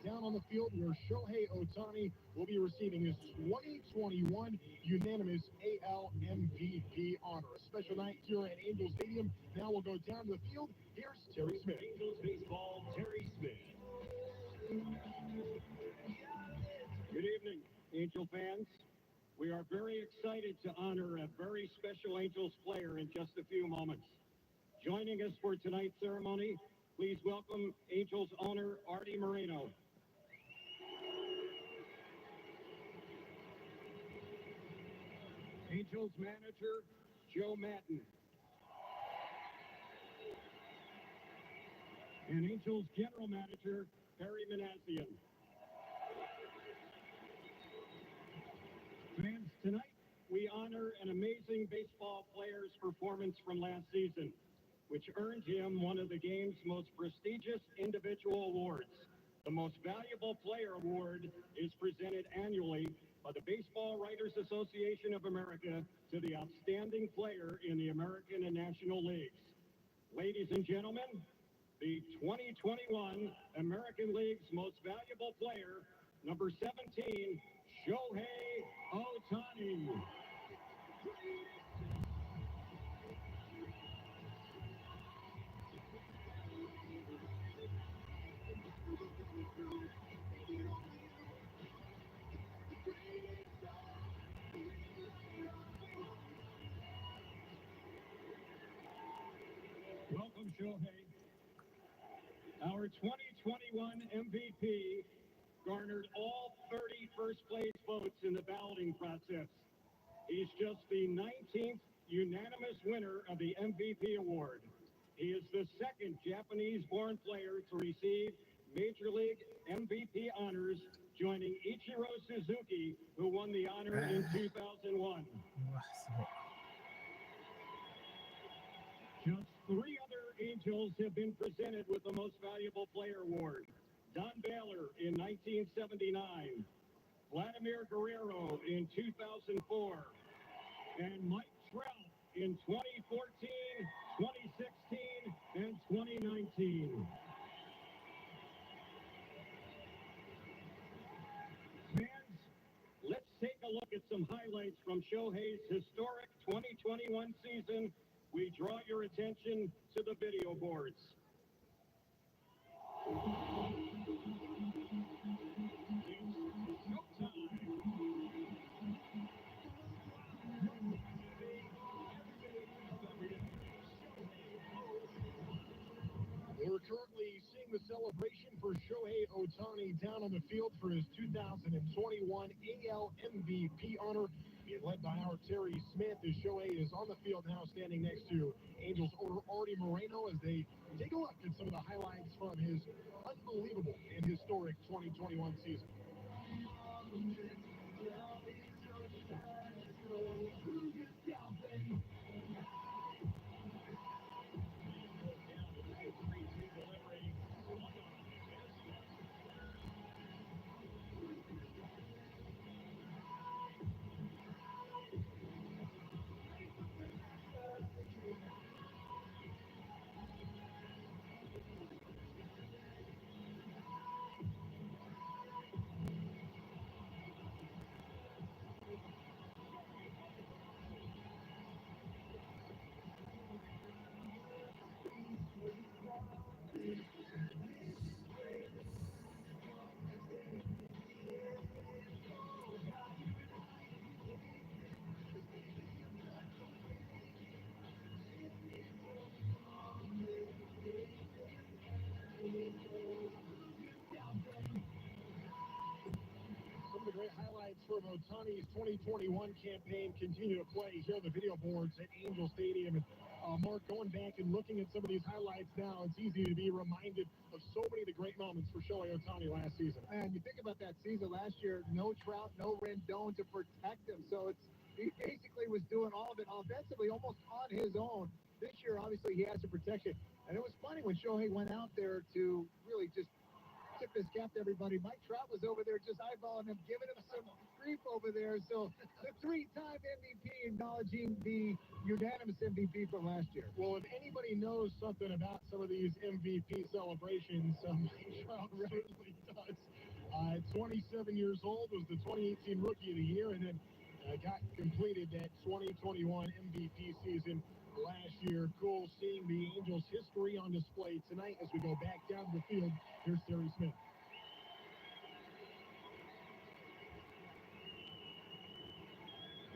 Speaker 2: down on the field where Shohei Ohtani will be receiving his 2021 unanimous AL MVP honor. A special night here at Angel Stadium. Now we'll go down to the field. Here's Terry Smith.
Speaker 11: Angels baseball, Terry Smith.
Speaker 14: Good evening, Angel fans. We are very excited to honor a very special Angels player in just a few moments. Joining us for tonight's ceremony, please welcome Angels owner Artie Moreno. Angels manager Joe Madden. And Angels general manager Perry Manassian. Fans, tonight we honor an amazing baseball player's performance from last season, which earned him one of the game's most prestigious individual awards. The Most Valuable Player Award is presented annually by the Baseball Writers Association of America to the outstanding player in the American and National Leagues. Ladies and gentlemen, the 2021 American League's Most Valuable Player, number 17, Shohei Ohtani. Welcome, Shohei. Our 2021 MVP garnered all 30 first-place votes in the balloting process. He's just the 19th unanimous winner of the MVP award. He is the second Japanese-born player to receive Major League MVP honors, joining Ichiro Suzuki, who won the honor in 2001. Just three other Angels have been presented with the Most Valuable Player award. Don Baylor in 1979, Vladimir Guerrero in 2004, and Mike Trout in 2014, 2016, and 2019. Fans, let's take a look at some highlights from Shohei's historic 2021 season. We draw your attention to the video boards.
Speaker 10: We're currently seeing the celebration for Shohei Ohtani down on the field for his 2021 AL MVP honor, being led by our Terry Smith, as Shohei is on the field now standing next to Angels owner Artie Moreno as they take a look at some of the highlights from his unbelievable and historic 2021 season. Some of the great highlights from Ohtani's 2021 campaign continue to play here on the video boards at Angel Stadium. And Mark, going back and looking at some of these highlights now, it's easy to be reminded of so many of the great moments for Shohei Ohtani last season.
Speaker 12: And you think about that season last year, no Trout, no Rendon to protect him. So he basically was doing all of it offensively almost on his own. This year, obviously, he has the protection. And it was funny when Shohei went out there to really just tip his cap to everybody. Mike Trout was over there just eyeballing him, giving him some grief over there. So the three-time MVP acknowledging the unanimous MVP from last year.
Speaker 10: Well, if anybody knows something about some of these MVP celebrations, Mike Trout certainly does. 27 years old, was the 2018 Rookie of the Year, and then got completed that 2021 MVP season last year. Cool seeing the Angels' history on display tonight as we go back down the field. Here's Terry Smith.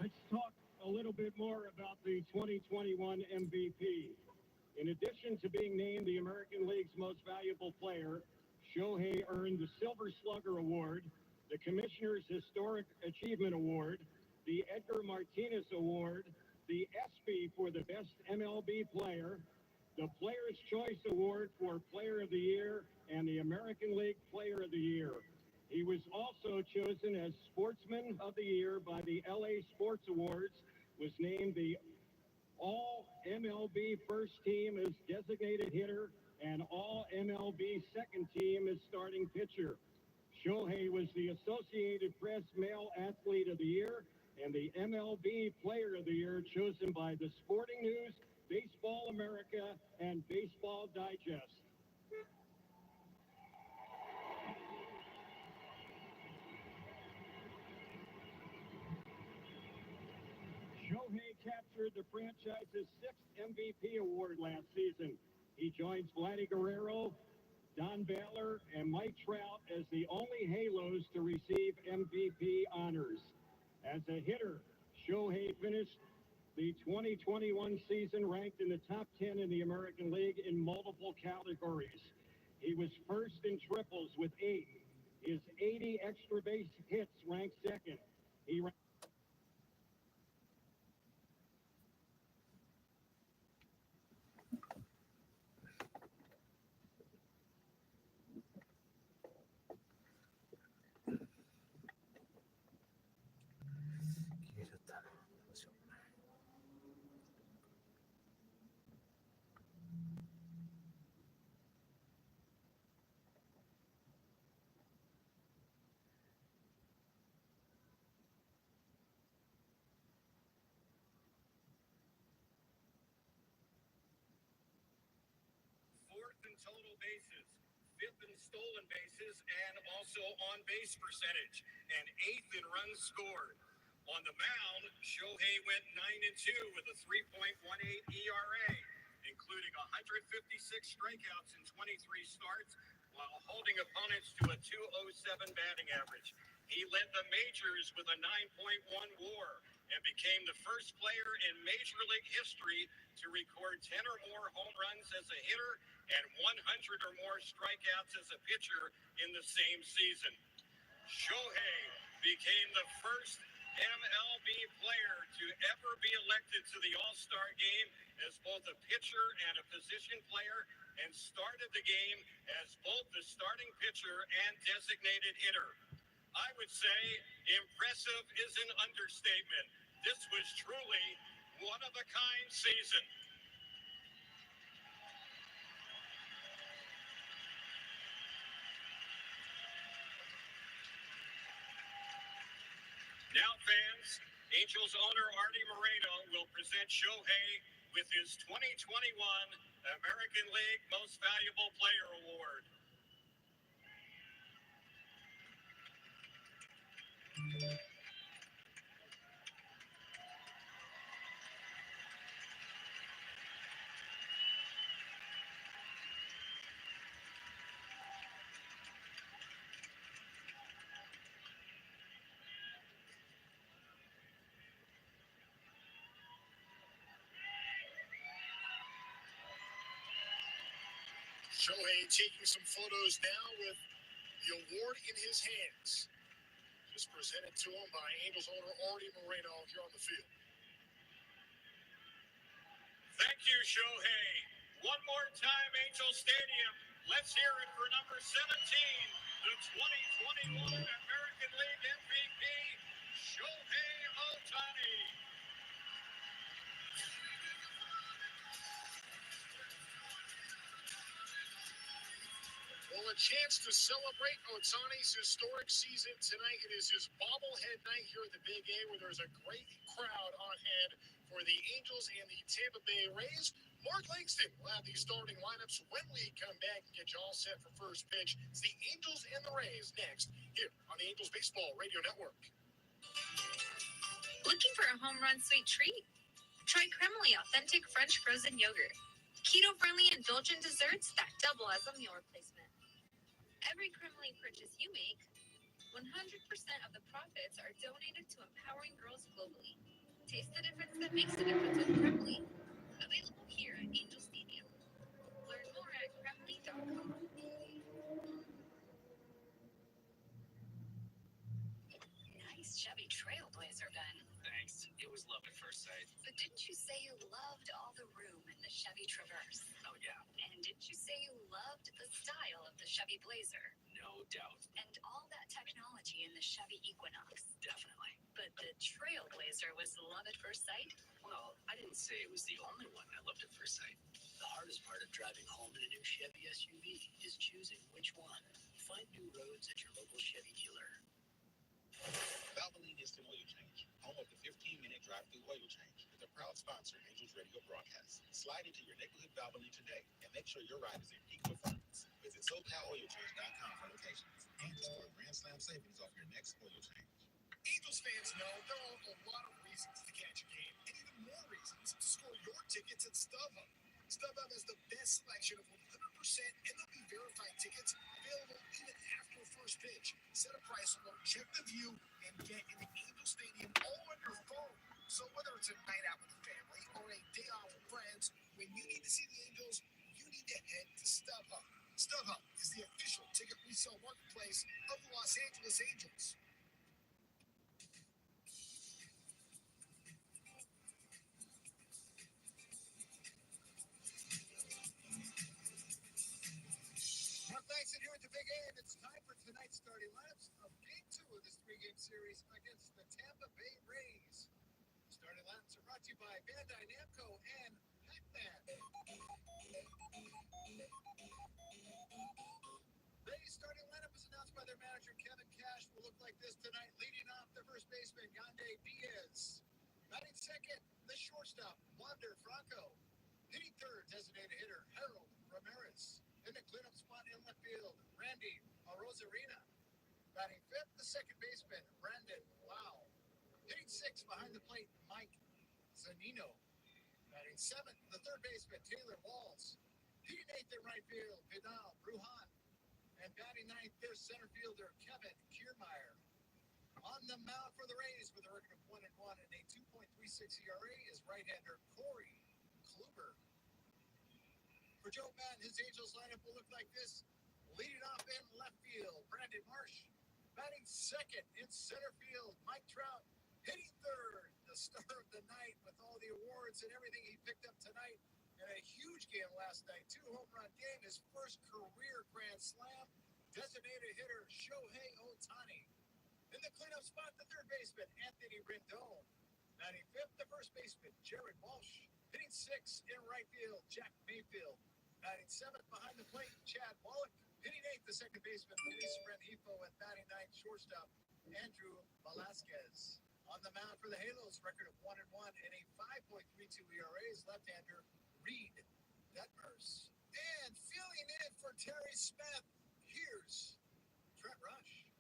Speaker 14: Let's talk a little bit more about the 2021 MVP. In addition to being named the American League's Most Valuable Player, Shohei earned the Silver Slugger Award, the Commissioner's Historic Achievement Award, the Edgar Martinez Award, the ESPY for the Best MLB Player, the Player's Choice Award for Player of the Year, and the American League Player of the Year. He was also chosen as Sportsman of the Year by the LA Sports Awards, was named the All-MLB First Team as designated hitter, and All-MLB Second Team as starting pitcher. Shohei was the Associated Press Male Athlete of the Year and the MLB Player of the Year, chosen by the Sporting News, Baseball America, and Baseball Digest. Shohei captured the franchise's sixth MVP award last season. He joins Vladdy Guerrero, Don Baylor, and Mike Trout as the only Halos to receive MVP honors. As a hitter, Shohei finished The 2021 season ranked in the top 10 in the American League in multiple categories. He was first in triples with 8. His 80 extra base hits ranked second. He ranked
Speaker 15: fourth in total bases, fifth in stolen bases, and also on base percentage, and eighth in runs scored. On the mound, Shohei went 9-2 with a 3.18 ERA, including 156 strikeouts in 23 starts, while holding opponents to a 207 batting average. He led the majors with a 9.1 WAR and became the first player in Major League history to record 10 or more home runs as a hitter and 100 or more strikeouts as a pitcher in the same season. Shohei became the first MLB player to ever be elected to the All-Star game as both a pitcher and a position player, and started the game as both the starting pitcher and designated hitter. I would say impressive is an understatement. This was truly one-of-a-kind season. Now, fans, Angels owner Artie Moreno will present Shohei with his 2021 American League Most Valuable Player Award.
Speaker 10: Shohei taking some photos now with the award in his hands. Just presented to him by Angels owner Artie Moreno here on the field.
Speaker 15: Thank you, Shohei. One more time, Angel Stadium. Let's hear it for number 17, the 2021 American League MVP, Shohei Ohtani.
Speaker 10: Well, a chance to celebrate Ohtani's historic season tonight. It is his bobblehead night here at the Big A, where there's a great crowd on hand for the Angels and the Tampa Bay Rays. Mark Langston will have the starting lineups when we come back and get you all set for first pitch. It's the Angels and the Rays next here on the Angels Baseball Radio Network.
Speaker 16: Looking for a home run sweet treat? Try Kremly Authentic French Frozen Yogurt. Keto-friendly indulgent desserts that double as a meal replacement. Every Kremly purchase you make, 100% of the profits are donated to empowering girls globally. Taste the difference that makes a difference with Kremly. Available here at Angel Stadium. Learn more at kremly.com. Nice Chevy Trailblazer, Ben.
Speaker 13: Thanks. It was love at first sight.
Speaker 16: But didn't you say you loved all the room in the Chevy Traverse?
Speaker 13: Oh, yeah.
Speaker 16: And didn't you say you loved the style of the Chevy Blazer?
Speaker 13: No doubt.
Speaker 16: And all that technology in the Chevy Equinox?
Speaker 13: Definitely.
Speaker 16: But the Trailblazer was love at first sight?
Speaker 13: Well, I didn't say it was the only one I loved at first sight.
Speaker 23: The hardest part of driving home in a new Chevy SUV is choosing which one. Find new roads at your local Chevy dealer.
Speaker 11: Valvoline Instant Oil Change, home of the 15-minute drive-through oil change, is a proud sponsor of Angels Radio broadcast. Slide into your neighborhood Valvoline today and make sure your ride is in peak performance. Visit SoCalOilChange.com for locations and discover Grand Slam savings off your next oil change.
Speaker 10: Angels fans know there are a lot of reasons to catch a game and even more reasons to score your tickets at StubHub.
Speaker 23: StubHub has the best selection of 100% MLB verified tickets available even after first pitch. Set a price alert, check the view, and get into Angel Stadium all on your phone. So whether it's a night out with the family or a day off with friends, when you need to see the Angels, you need to head to StubHub. StubHub is the official ticket resale marketplace of the Los Angeles Angels. Mark Langston here at the Big A, and it's time for tonight's starting lineups of Game 2 of this three-game series against the Tampa Bay Rays. Starting lineups are brought to you by Bandai Namco and Pac-Man. Rays starting lineup is announced by their manager Kevin Cash. Will look like this tonight. Leading off, the first baseman Yandy Diaz. Batting second, the shortstop Wander Franco. Hitting third, designated hitter Harold Ramirez. In the cleanup spot in left field, Randy Arozarena. Batting fifth, the second baseman, Brandon Lau. Hitting sixth behind the plate, Mike Zanino. Batting seventh, the third baseman, Taylor Walls. Hitting eighth in right field, Vidal Brujan. And batting ninth, their center fielder, Kevin Kiermaier. On the mound for the Rays with a record of 1-1 and a 2.36 ERA is right-hander Corey Kluber. For Joe Madden, his Angels lineup will look like this. Leading off in left field, Brandon Marsh. Batting second in center field, Mike Trout. Hitting third, the star of the night with all the awards and everything he picked up tonight. And a huge game last night, 2-home-run game, his first career grand slam. Designated hitter Shohei Ohtani. In the cleanup spot, the third baseman, Anthony Rendon. Batting fifth, the first baseman, Jared Walsh. Hitting sixth in right field, Jack Mayfield. Batting seventh behind the plate, Chad Wallach. Hitting eighth, the second baseman, Luis Rengifo, and batting ninth, shortstop, Andrew Velasquez. On the mound for the Halos, record of 1-1 and a 5.32 ERA is left-hander Reed Detmers. And filling in for Terry Smith, here's Trent Rush.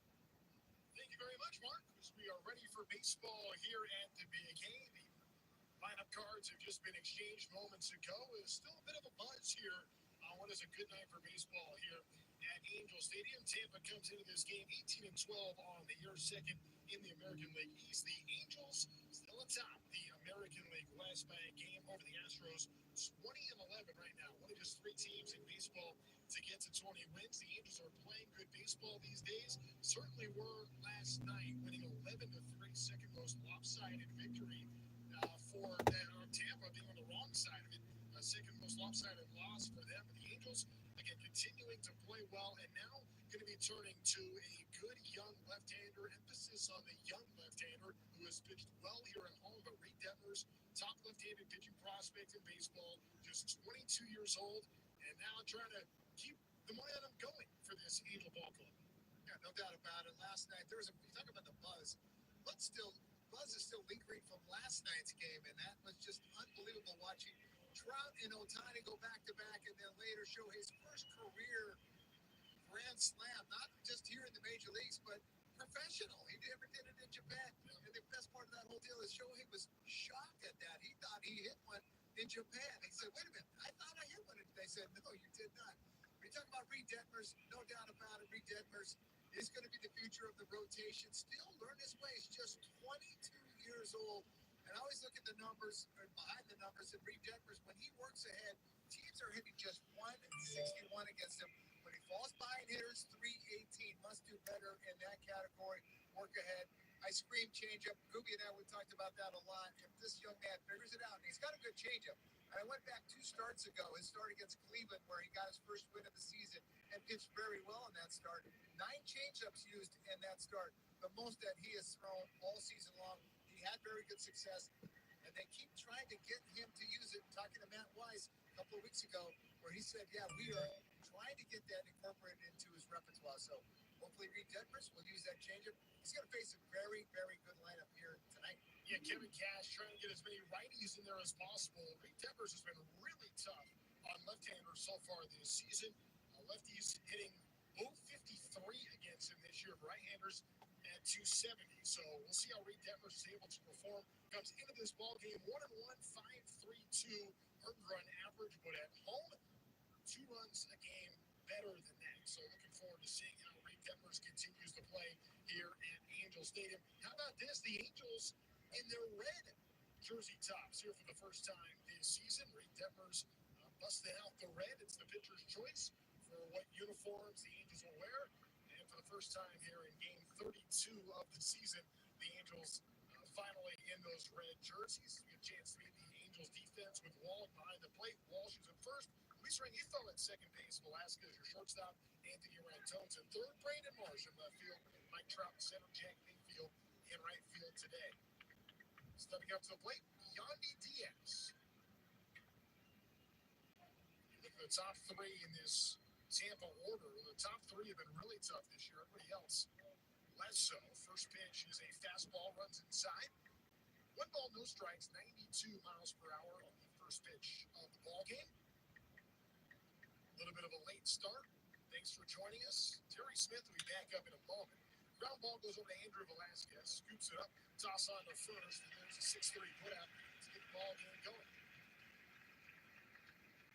Speaker 10: Thank you very much, Mark, as we are ready for baseball here at the Big A. The lineup cards have just been exchanged moments ago. There's still a bit of a buzz here on what is a good night for baseball here at Angel Stadium. Tampa comes into this game 18-12 on the year, second in the American League East. The Angels still atop the American League West by a game over the Astros. 20-11 right now. One of just three teams in baseball to get to 20 wins. The Angels are playing good baseball these days. Certainly were last night, winning 11-3, second most lopsided victory for Tampa, being on the wrong side of it. Second most lopsided loss for them. The Angels, again, continuing to play well, and now going to be turning to a good young left-hander. Emphasis on the young left-hander who has pitched well here at home, but Reed Detmers, top left-handed pitching prospect in baseball, just 22 years old, and now trying to keep the momentum going for this Angel ball club.
Speaker 23: Yeah, no doubt about it. Last night, you talk about the buzz. Buzz is still lingering from last night's game, and that was just unbelievable watching Trout and Ohtani go back-to-back, and then later show his first career grand slam, not just here in the major leagues, but professional. He never did it in Japan. And the best part of that whole deal is Shohei was shocked at that. He thought he hit one in Japan. He said, wait a minute, I thought I hit one. They said, no, you did not. We talk about Reed Detmers, no doubt about it. Reed Detmers is going to be the future of the rotation. Still learn his ways, just 22 years old. And I always look at the numbers, or behind the numbers, and Reed Detmers, when he works ahead, teams are hitting just 161 against him. When he falls behind hitters, 318. Must do better in that category. Work ahead. I scream changeup. Gooby and I, we talked about that a lot. If this young man figures it out, and he's got a good changeup. And I went back 2 starts ago, his start against Cleveland, where he got his first win of the season and pitched very well in that start. 9 changeups used in that start, the most that he has thrown all season long. He had very good success, and they keep trying to get him to use it. Talking to Matt Wise a couple of weeks ago, where he said, yeah, we are trying to get that incorporated into his repertoire. So hopefully Reed Detmers will use that changeup. He's going to face a very, very good lineup here tonight.
Speaker 10: Yeah, Kevin Cash trying to get as many righties in there as possible. Reed Detmers has been really tough on left-handers so far this season. Lefties hitting both 53 against him this year, right-handers at 270. So we'll see how Reed Detmers is able to perform. Comes into this ball game 1-1, 5.32 earned run average,
Speaker 23: but at home, 2 runs a game better than that. So looking forward to seeing how Reed Detmers continues to play here at Angel Stadium. How about this? The Angels in their red jersey tops here for the first time this season. Reed Detmers busting out the red. It's the pitcher's choice for what uniforms the Angels will wear. And for the first time here in game 32 of the season, the Angels finally in those red jerseys. We get a chance to meet the Angels defense with Wall behind the plate. Walsh is at first. Luis Rengifo at second base. Velasquez, your shortstop. Anthony Rantones in third. Brandon Marsh in left field. Mike Trout in center. Jack Mayfield in right field today. Stepping up to the plate, Yandy Diaz. You look at the top 3 in this Tampa order. The top 3 have been really tough this year. Everybody else less so. First pitch is a fastball, runs inside. 1 ball, no strikes, 92 miles per hour on the first pitch of the ball game. A little bit of a late start. Thanks for joining us. Terry Smith will be back up in a moment. Ground ball goes over to Andrew Velasquez, scoops it up, toss on to first, and there's a 6-3 putout to get the ball game going.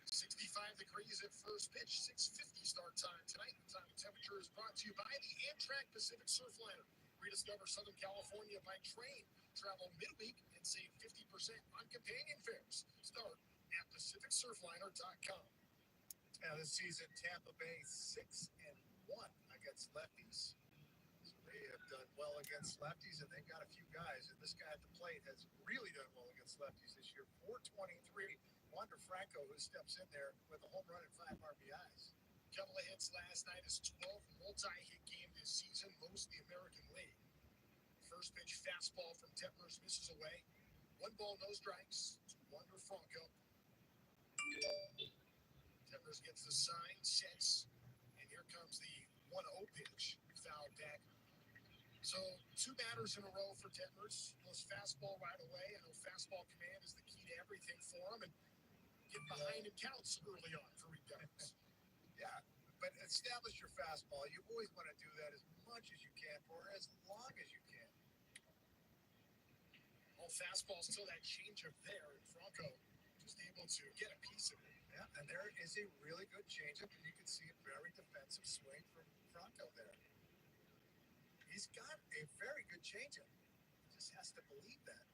Speaker 23: 65 degrees at first pitch, 6:50 start time tonight. The time and temperature is brought to you by the Amtrak Pacific Surfliner. Rediscover Southern California by train. Travel midweek and save 50% on companion fares. Start at PacificSurfliner.com. Now this season, Tampa Bay 6-1 against lefties. So they have done well against lefties, and they've got a few guys. And this guy at the plate has really done well against lefties this year. 423. Wander Franco, who steps in there with a home run and 5 RBIs.
Speaker 2: Couple of hits last night. His 12th multi-hit game this season, most in the American League. First pitch fastball from Detmers misses away. 1 ball, no strikes to Wander Franco. Detmers gets the sign, sets, and here comes the 1-0 pitch, fouled back. So 2 batters in a row for Detmers. Goes fastball right away. I know fastball command is the key to everything for him, and get behind him counts early on for Reed Detmers.
Speaker 23: Yeah, but establish your fastball. You always want to do that as much as you can for as long as you can.
Speaker 2: All fastballs till that changeup there, and Franco just able to get a piece of it.
Speaker 23: Yeah, and there is a really good changeup, and you can see a very defensive swing from Franco there. He's got a very good changeup. He just has to believe that.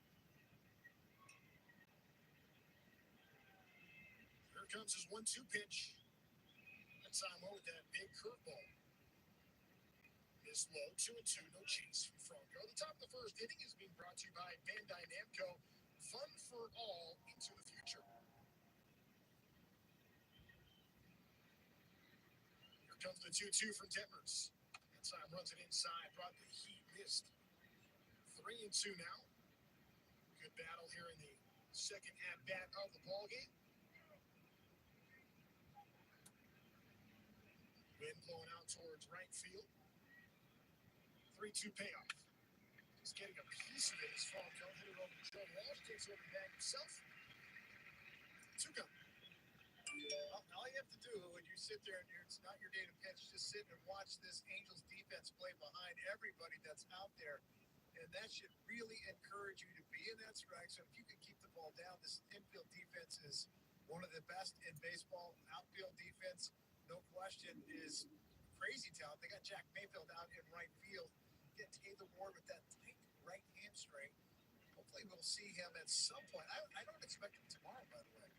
Speaker 2: Here comes his 1-2 pitch. That's Samo with that big curveball. Missed low, 2-2, no chase from Franco. The top of the first inning is being brought to you by Bandai Namco. Fun for all into the future. Here comes the 2-2 from Detmers. That time runs it inside, brought the heat, missed. 3-2 now. Good battle here in the second at-bat of the ballgame. Wind blowing out towards right field. 3-2 payoff. Just getting a piece of it as Franco hit it over to Joe Walsh. Takes over the bag himself. 2 gone.
Speaker 23: All you have to do when you sit there and it's not your day to pitch, just sit and watch this Angels defense play behind everybody that's out there. And that should really encourage you to be in that strike. So if you can keep the ball down, this infield defense is one of the best in baseball. Outfield defense, no question, is crazy talent. They got Jack Mayfield out in right field. Get Taylor Ward with that tight right hamstring. Hopefully we'll see him at some point. I don't expect him tomorrow, by the way.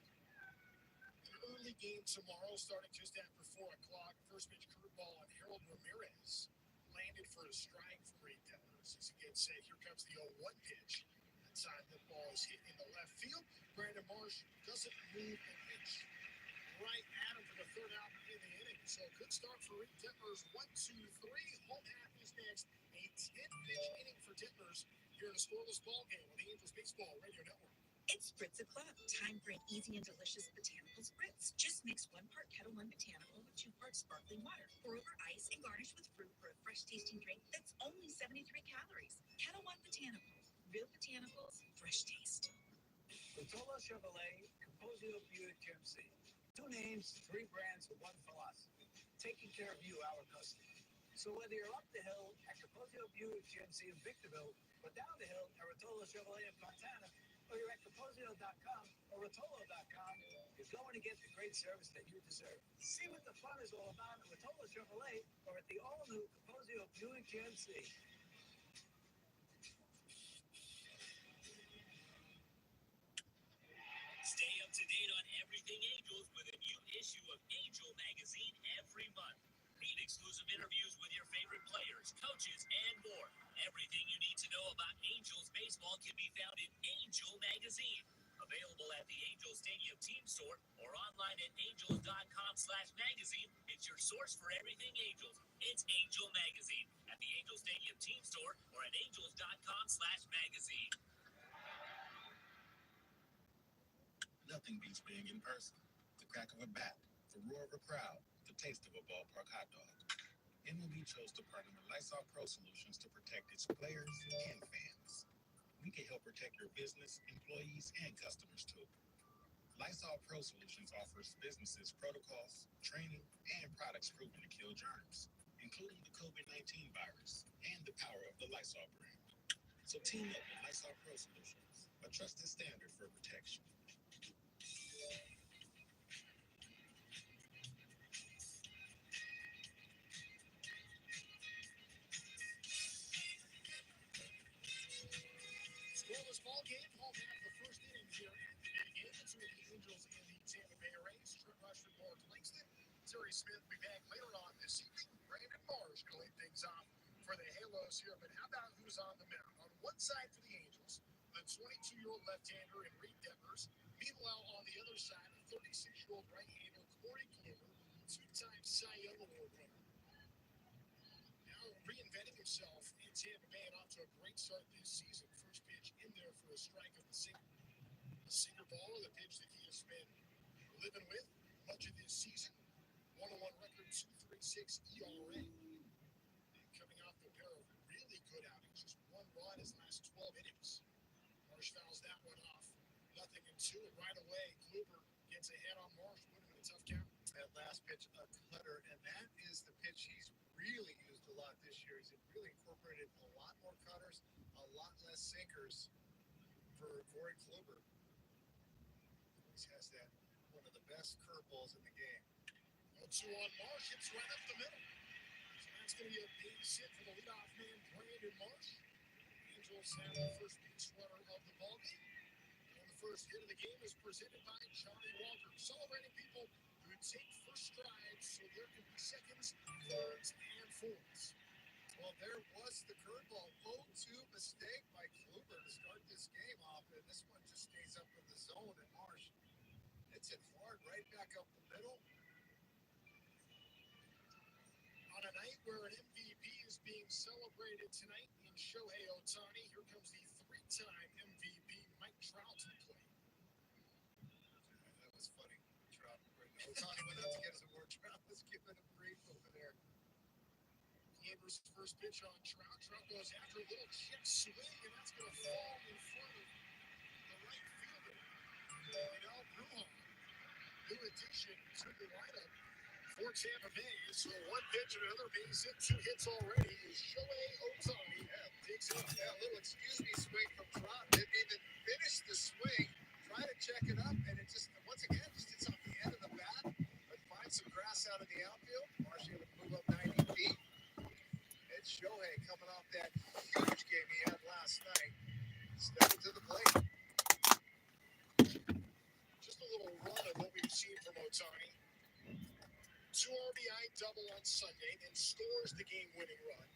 Speaker 2: An early game tomorrow, starting just after 4 o'clock. First pitch curveball on Harold Ramirez. Landed for a strike from Reed Detmers. As he gets set, here comes the 0-1 pitch. That time the ball is hit in the left field. Brandon Marsh doesn't move an inch. Right at him for the 3rd out in the inning. So a good start for Reed Detmers. 1-2-3. Home half is next. A 10-pitch inning for Detmers here in a scoreless ball game on the Angels Baseball Radio Network.
Speaker 18: It's Spritz O'Clock. Time for an easy and delicious botanical spritz. Just mix 1 part Kettle One botanical with 2 parts sparkling water. Pour over ice and garnish with fruit for a fresh tasting drink that's only 73 calories. Kettle One Botanical. Real botanicals, fresh taste.
Speaker 19: Rotolo Chevrolet, Composio Buick GMC. 2 names, 3 brands, 1 philosophy. Taking care of you, our customer. So whether you're up the hill at Composio Buick GMC in Victorville or down the hill at Rotolo Chevrolet in Fontana, or you're at Composio.com or Rotolo.com, you're going to to get the great service that you deserve. See what the fun is all about at Latola Chevrolet or at the all-new Capozio Buick GMC.
Speaker 4: Stay up to date on everything Angels with a new issue of Angel Magazine every month. Read exclusive interviews with your favorite players, coaches, and more. Everything you need to know about Angels baseball can be found in Angel Magazine. Available at the Angel Stadium Team Store or online at angels.com/magazine. It's your source for everything Angels. It's Angel Magazine at the Angel Stadium Team Store or at angels.com/magazine.
Speaker 11: Nothing beats being in person. The crack of a bat, the roar of a crowd, the taste of a ballpark hot dog. MLB chose to partner with Lysol Pro Solutions to protect its players and fans. We can help protect your business, employees, and customers too. Lysol Pro Solutions offers businesses protocols, training, and products proven to kill germs, including the COVID-19 virus and the power of the Lysol brand. So team up with Lysol Pro Solutions, a trusted standard for protection.
Speaker 23: Scoreless ball game, home half of the first inning here at the big game between the Angels and the Tampa Bay Rays. Trent Rushton, Mark Langston, Terry Smith will be back later on this evening. Brandon Marsh going to lead things off for the Halos here. But how about who's on the mound? On one side for the Angels, the 22-year-old left-hander in Reed Devers. Meanwhile, on the other side, the 36-year-old right-hander Corey Kluber, two-time Cy Young Award winner. Now reinventing himself in Tampa Bay and off to a great start this season. First pitch in there for a strike of the sinker. The sinker ball, the pitch that he has been living with much of this season. 101 record, 2.36 ERA. And coming off a pair of really good outings, just one run his last 12 innings. Marsh fouls that one off. 0-2, and right away, Kluber gets ahead on Marsh, put him in a tough count.
Speaker 12: That last pitch, a cutter, and that is the pitch he's really used a lot this year. He's really incorporated a lot more cutters, a lot less sinkers for Corey Kluber. He has that one of the best curveballs in the game.
Speaker 23: 0-2 on Marsh, hits right up the middle. So that's going to be a base hit for the leadoff man, Brandon Marsh. Angels have the first base runner of the ballgame. And the first hit of the game is presented by Johnny Walker, celebrating people who take first strides so there can be seconds, thirds, and fourths.
Speaker 12: Well, there was the curveball. 0-2 mistake by Kluber to start this game off, and this one just stays up in the zone, and Marsh hits it hard right back up the middle.
Speaker 23: On a night where an MVP is being celebrated tonight in Shohei Ohtani, here comes the three-time MVP Mike Trout to the plate.
Speaker 12: That was funny. Trout, Ohtani went out to get his award. Trout was giving a brief over there.
Speaker 23: Kluber's first pitch on Trout. Trout goes after a little chip swing, and that's going to fall in front of the right fielder. Vidal Brujan, new addition to the lineup for Tampa Bay. So one pitch and another base hit, 2 hits already. Shohei Ohtani digs up.
Speaker 12: Yeah, a little excuse me swing from Trout. Didn't even finish the swing. Try to check it up, and it just, once again, just hits off the end of the bat. But finds some grass out of the outfield. Marsh able to move up 90 feet. It's Shohei coming off that huge game he had last night. Stepping to the plate.
Speaker 23: Just a little run of what we've seen from Ohtani. 2 RBI double on Sunday, then scores the game-winning run.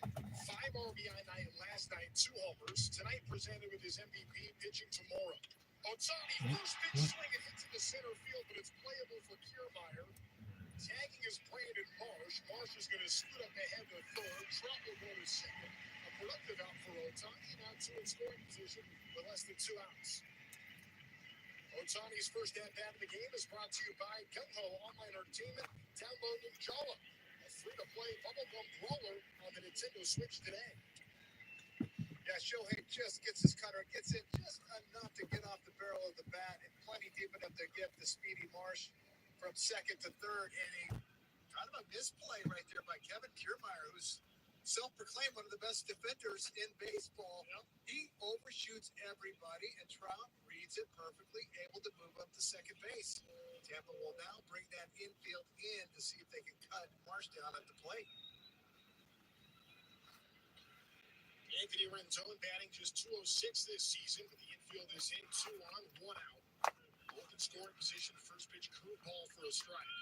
Speaker 23: 5 RBI night last night, 2 homers. Tonight presented with his MVP pitching tomorrow. Ohtani, first pitch swing and hits in the center field, but it's playable for Kiermaier. Tagging is Brandon Marsh. Marsh is going to scoot up ahead to third. Trout will go to second. A productive out for Ohtani, now 2 in scoring position with less than 2 outs. Ohtani's first at-bat of the game is brought to you by Gung Ho Online Entertainment. Download Ninjala, a free-to-play bubblegum brawler on the Nintendo Switch today.
Speaker 12: Yeah, Shohei just gets his cutter, gets it just enough to get off the barrel of the bat, and plenty deep enough to get the speedy Marsh from second to third. And a kind of a misplay right there by Kevin Kiermaier, who's self-proclaimed one of the best defenders in baseball. Yep. He overshoots everybody, and Trout
Speaker 23: reads it perfectly, able to move up to second base. Tampa will now bring that infield in to see if they can cut Marsh down at the plate.
Speaker 15: Anthony Rendon batting just 206 this season. The infield is in, 2 on, 1 out. Open scoring position, first pitch curveball for a strike.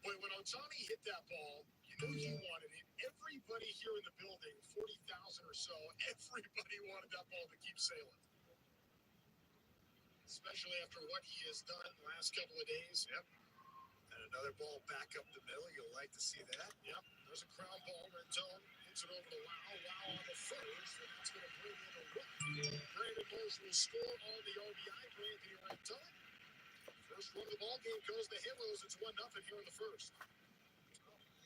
Speaker 15: Boy, when Ohtani hit that ball, you know he wanted it. Everybody here in the building, 40,000 or so, everybody wanted that ball to keep sailing. Especially after what he has done the last couple of days.
Speaker 23: Yep. And another ball back up the middle. You'll like to see that.
Speaker 15: Yep. There's a ground ball. Rendon hits it over to Wow. Wow on the first. And that's going to bring in a run. Brandon Marsh will score on the RBI for Anthony Rendon. First run of the ball game goes to Halos. It's 1-0 here in the first.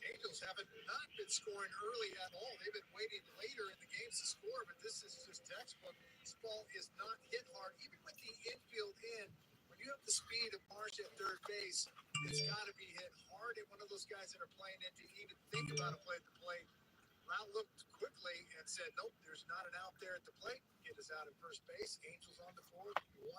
Speaker 23: Angels haven't not been scoring early at all. They've been waiting later in the games to score, but this is just textbook. This ball is not hit hard. Even with the infield in, when you have the speed of Marsh at third base, it's got to be hit hard. And one of those guys that are playing it to even think about a play at the plate, Lau looked quickly and said, nope, there's not an out there at the plate. It is out at first base. Angels on the board, 1-0.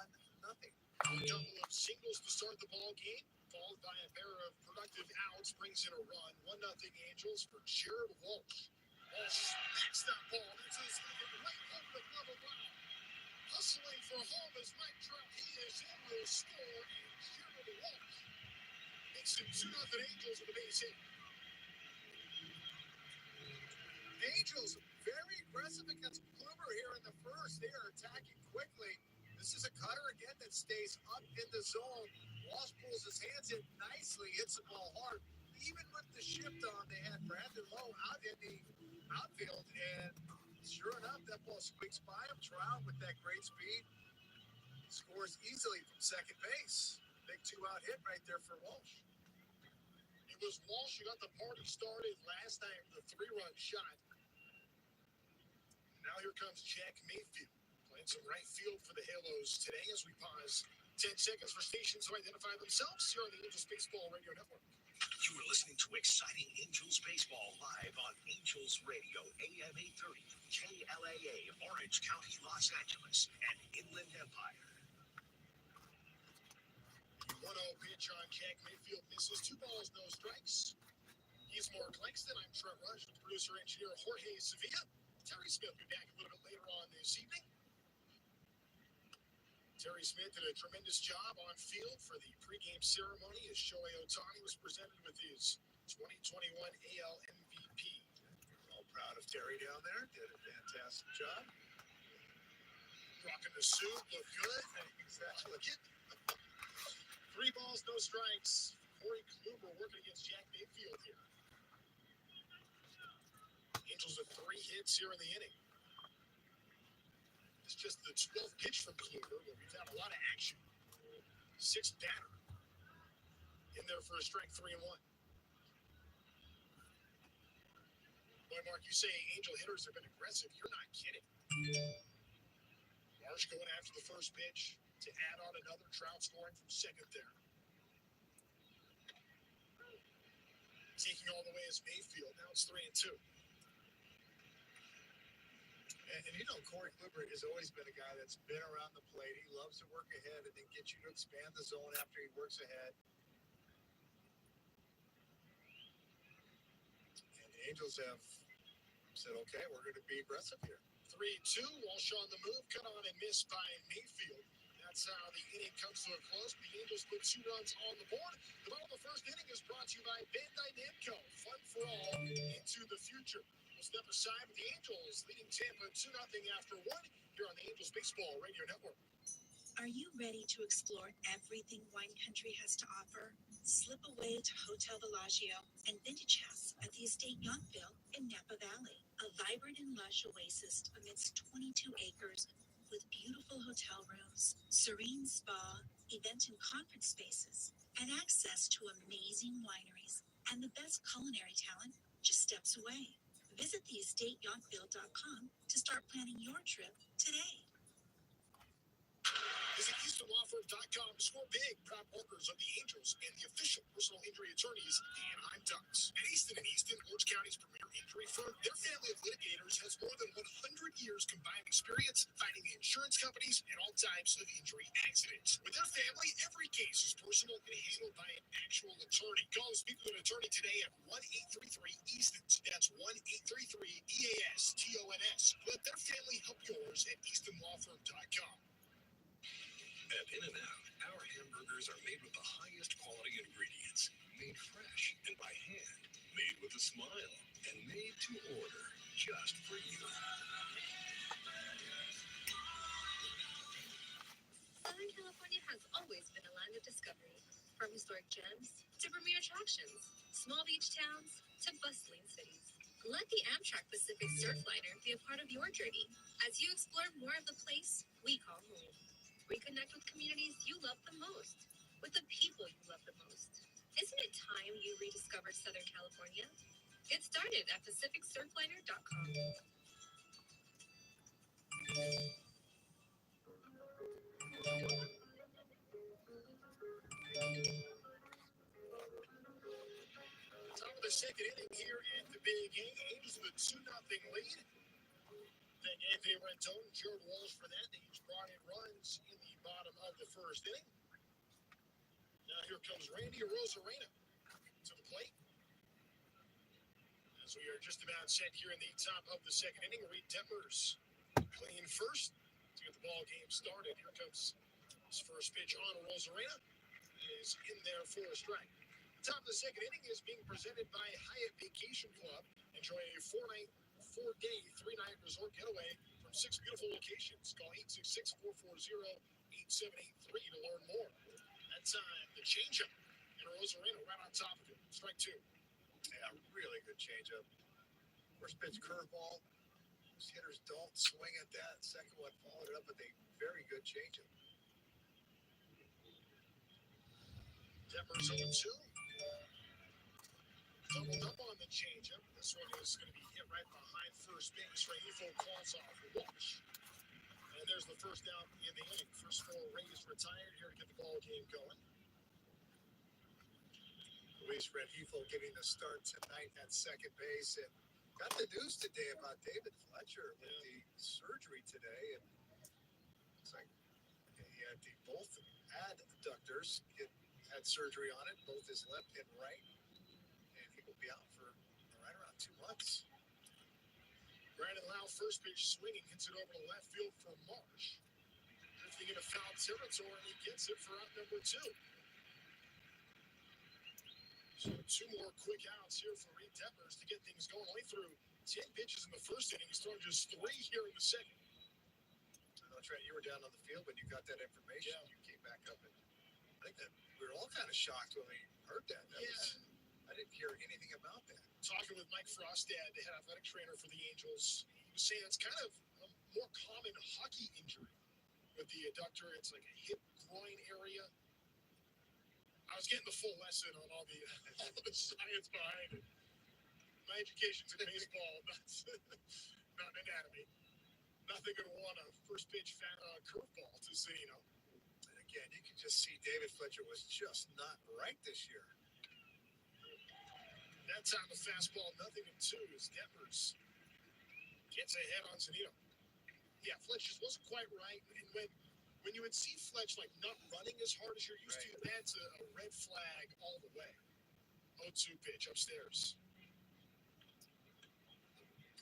Speaker 15: A couple of singles to start the ball game, followed by a pair of productive outs, brings in a run. 1-0 Angels for Jared Walsh. Walsh smacks that ball. That's his right over the glove of Brown. Hustling for home is Mike Trout. He is in, will score, and Jared Walsh makes it 2-0 Angels with the base hit.
Speaker 23: Angels very aggressive against Kluber here in the first. They are attacking quickly. This is a cutter again that stays up in the zone. Walsh pulls his hands in nicely, hits the ball hard. Even with the shift on, they had Brandon Lowe out in the outfield, and sure enough, that ball squeaks by him. Trout with that great speed scores easily from second base. Big 2-out hit right there for Walsh.
Speaker 15: It was Walsh who got the party started last night with a 3-run shot. Now here comes Jack Mayfield. Playing some right field for the Halos today as we pause 10 seconds for stations to identify themselves here on the Angels Baseball Radio Network.
Speaker 3: You are listening to exciting Angels Baseball live on Angels Radio, AM 830, KLAA, Orange County, Los Angeles, and Inland Empire.
Speaker 15: 1-0 pitch on Jack Mayfield misses. 2 balls, no strikes. He's Mark Langston. I'm Trent Rush with producer engineer Jorge Sevilla. Terry Smith will be back a little bit later on this evening. Terry Smith did a tremendous job on field for the pregame ceremony as Shohei Ohtani was presented with his 2021 AL MVP.
Speaker 23: All proud of Terry down there. Did a fantastic job.
Speaker 15: Rocking the suit, look good. Exactly. 3 balls, no strikes. Corey Kluber working against Jack Mayfield here. Angels with 3 hits here in the inning. It's just the 12th pitch from Kluber, but we've had a lot of action. 6th batter in there for a strike, 3-1. Boy, Mark, you say Angel hitters have been aggressive. You're not kidding. Marsh going after the first pitch to add on another. Trout scoring from second there. Taking all the way is Mayfield. Now it's 3-2.
Speaker 23: And you know, Corey Kluber has always been a guy that's been around the plate. He loves to work ahead and then get you to expand the zone after he works ahead. And the Angels have said, okay, we're going to be aggressive here.
Speaker 15: 3-2, Walsh on the move, cut on and missed by Mayfield. That's how the inning comes to a close. The Angels put 2 runs on the board. The bottom of the first inning is brought to you by Bandai Namco. Fun for all into the future. We'll step aside with the Angels, leading Tampa 2-0 after 1 here on the Angels Baseball Radio Network.
Speaker 18: Are you ready to explore everything wine country has to offer? Slip away to Hotel Bellagio and Vintage House at the Estate Yountville in Napa Valley, a vibrant and lush oasis amidst 22 acres with beautiful hotel rooms, serene spa, event and conference spaces, and access to amazing wineries and the best culinary talent just steps away. Visit theestateyountville.com to start planning your trip today.
Speaker 15: Visit Eastern
Speaker 3: EastonLawFirm.com. Score big. Proud partners of the Angels and the official personal injury attorneys, the Anaheim Ducks. At Easton & Easton, Orange County's premier injury firm, their family of litigators has more than 100 years combined experience fighting the insurance companies and all types of injury accidents. With their family, every case is personal and handled by an actual attorney. Call and speak with an attorney today at 1-833-EASTONS. That's 1-833-EASTONS. Let their family help yours at EastonLawFirm.com.
Speaker 6: At In-N-Out, our hamburgers are made with the highest quality ingredients, made fresh and by hand, made with a smile, and made to order just for you.
Speaker 16: Southern California has always been a land of discovery. From historic gems to premier attractions, small beach towns to bustling cities. Let the Amtrak Pacific Surfliner be a part of your journey as you explore more of the place we call home. Reconnect with communities you love the most, with the people you love the most. Isn't it time you rediscovered Southern California? Get started at PacificSurfliner.com.
Speaker 3: Top of the second inning here at the Big A. Angels with a 2-0 lead. Thank Anthony Rendon and Jared Walsh for that. They each brought in runs in the bottom of the first inning. Now here comes Randy Arozarena to the plate. As we are just about set here in the top of the second inning, Reed Detmers clean first to get the ball game started. Here comes his first pitch on Arozarena. Is in there for a strike. The top of the second inning is being presented by Hyatt Vacation Club. Enjoy a 4-day, 3-night resort getaway from 6 beautiful locations. Call 866-440-8783 to learn more. That time, the changeup. And Arozarena right on top of it. Strike 2.
Speaker 23: Yeah, really good changeup. First pitch curveball. Most hitters don't swing at that. Second one followed it up with a very good changeup.
Speaker 3: Detmers 0-2. Doubled up on the changeup. This one is going to be hit right behind first base. Rengifo calls off Walsh. And there's the first out in the inning. First 4 Rays retired here to get the ball game going.
Speaker 23: Luis Rengifo getting the start tonight at second base. And got the news today about David Fletcher with the surgery today. And it's like he had both adductors had surgery on it, both his left and right. And he will be out for right around 2 months.
Speaker 3: Brandon Lau, first pitch swinging, hits it over to left field for Marsh. Drifting into foul territory, and he gets it for out number 2. So 2 more quick outs here for Reed Detmers to get things going. Only through 10 pitches in the first inning. He's thrown just 3 here in the second.
Speaker 23: I know, Trent, you were down on the field when you got that information. Yeah. You came back up, and I think that we were all kind of shocked when we heard that. I didn't hear anything about that.
Speaker 3: Talking with Mike Frostad, the head athletic trainer for the Angels, he was saying it's kind of a more common hockey injury with the adductor. It's like a hip groin area. I was getting the full lesson on all the science behind it. My education's in baseball, not anatomy. Nothing gonna want a first pitch curveball to Cedeno.
Speaker 23: And again, you can just see David Fletcher was just not right this year.
Speaker 3: That time the fastball, 0-2 as Detmers gets ahead on Cedeno. Yeah, Fletch just wasn't quite right. And when you would see Fletch like not running as hard as you're used to, that's a red flag all the way. 0-2 pitch upstairs.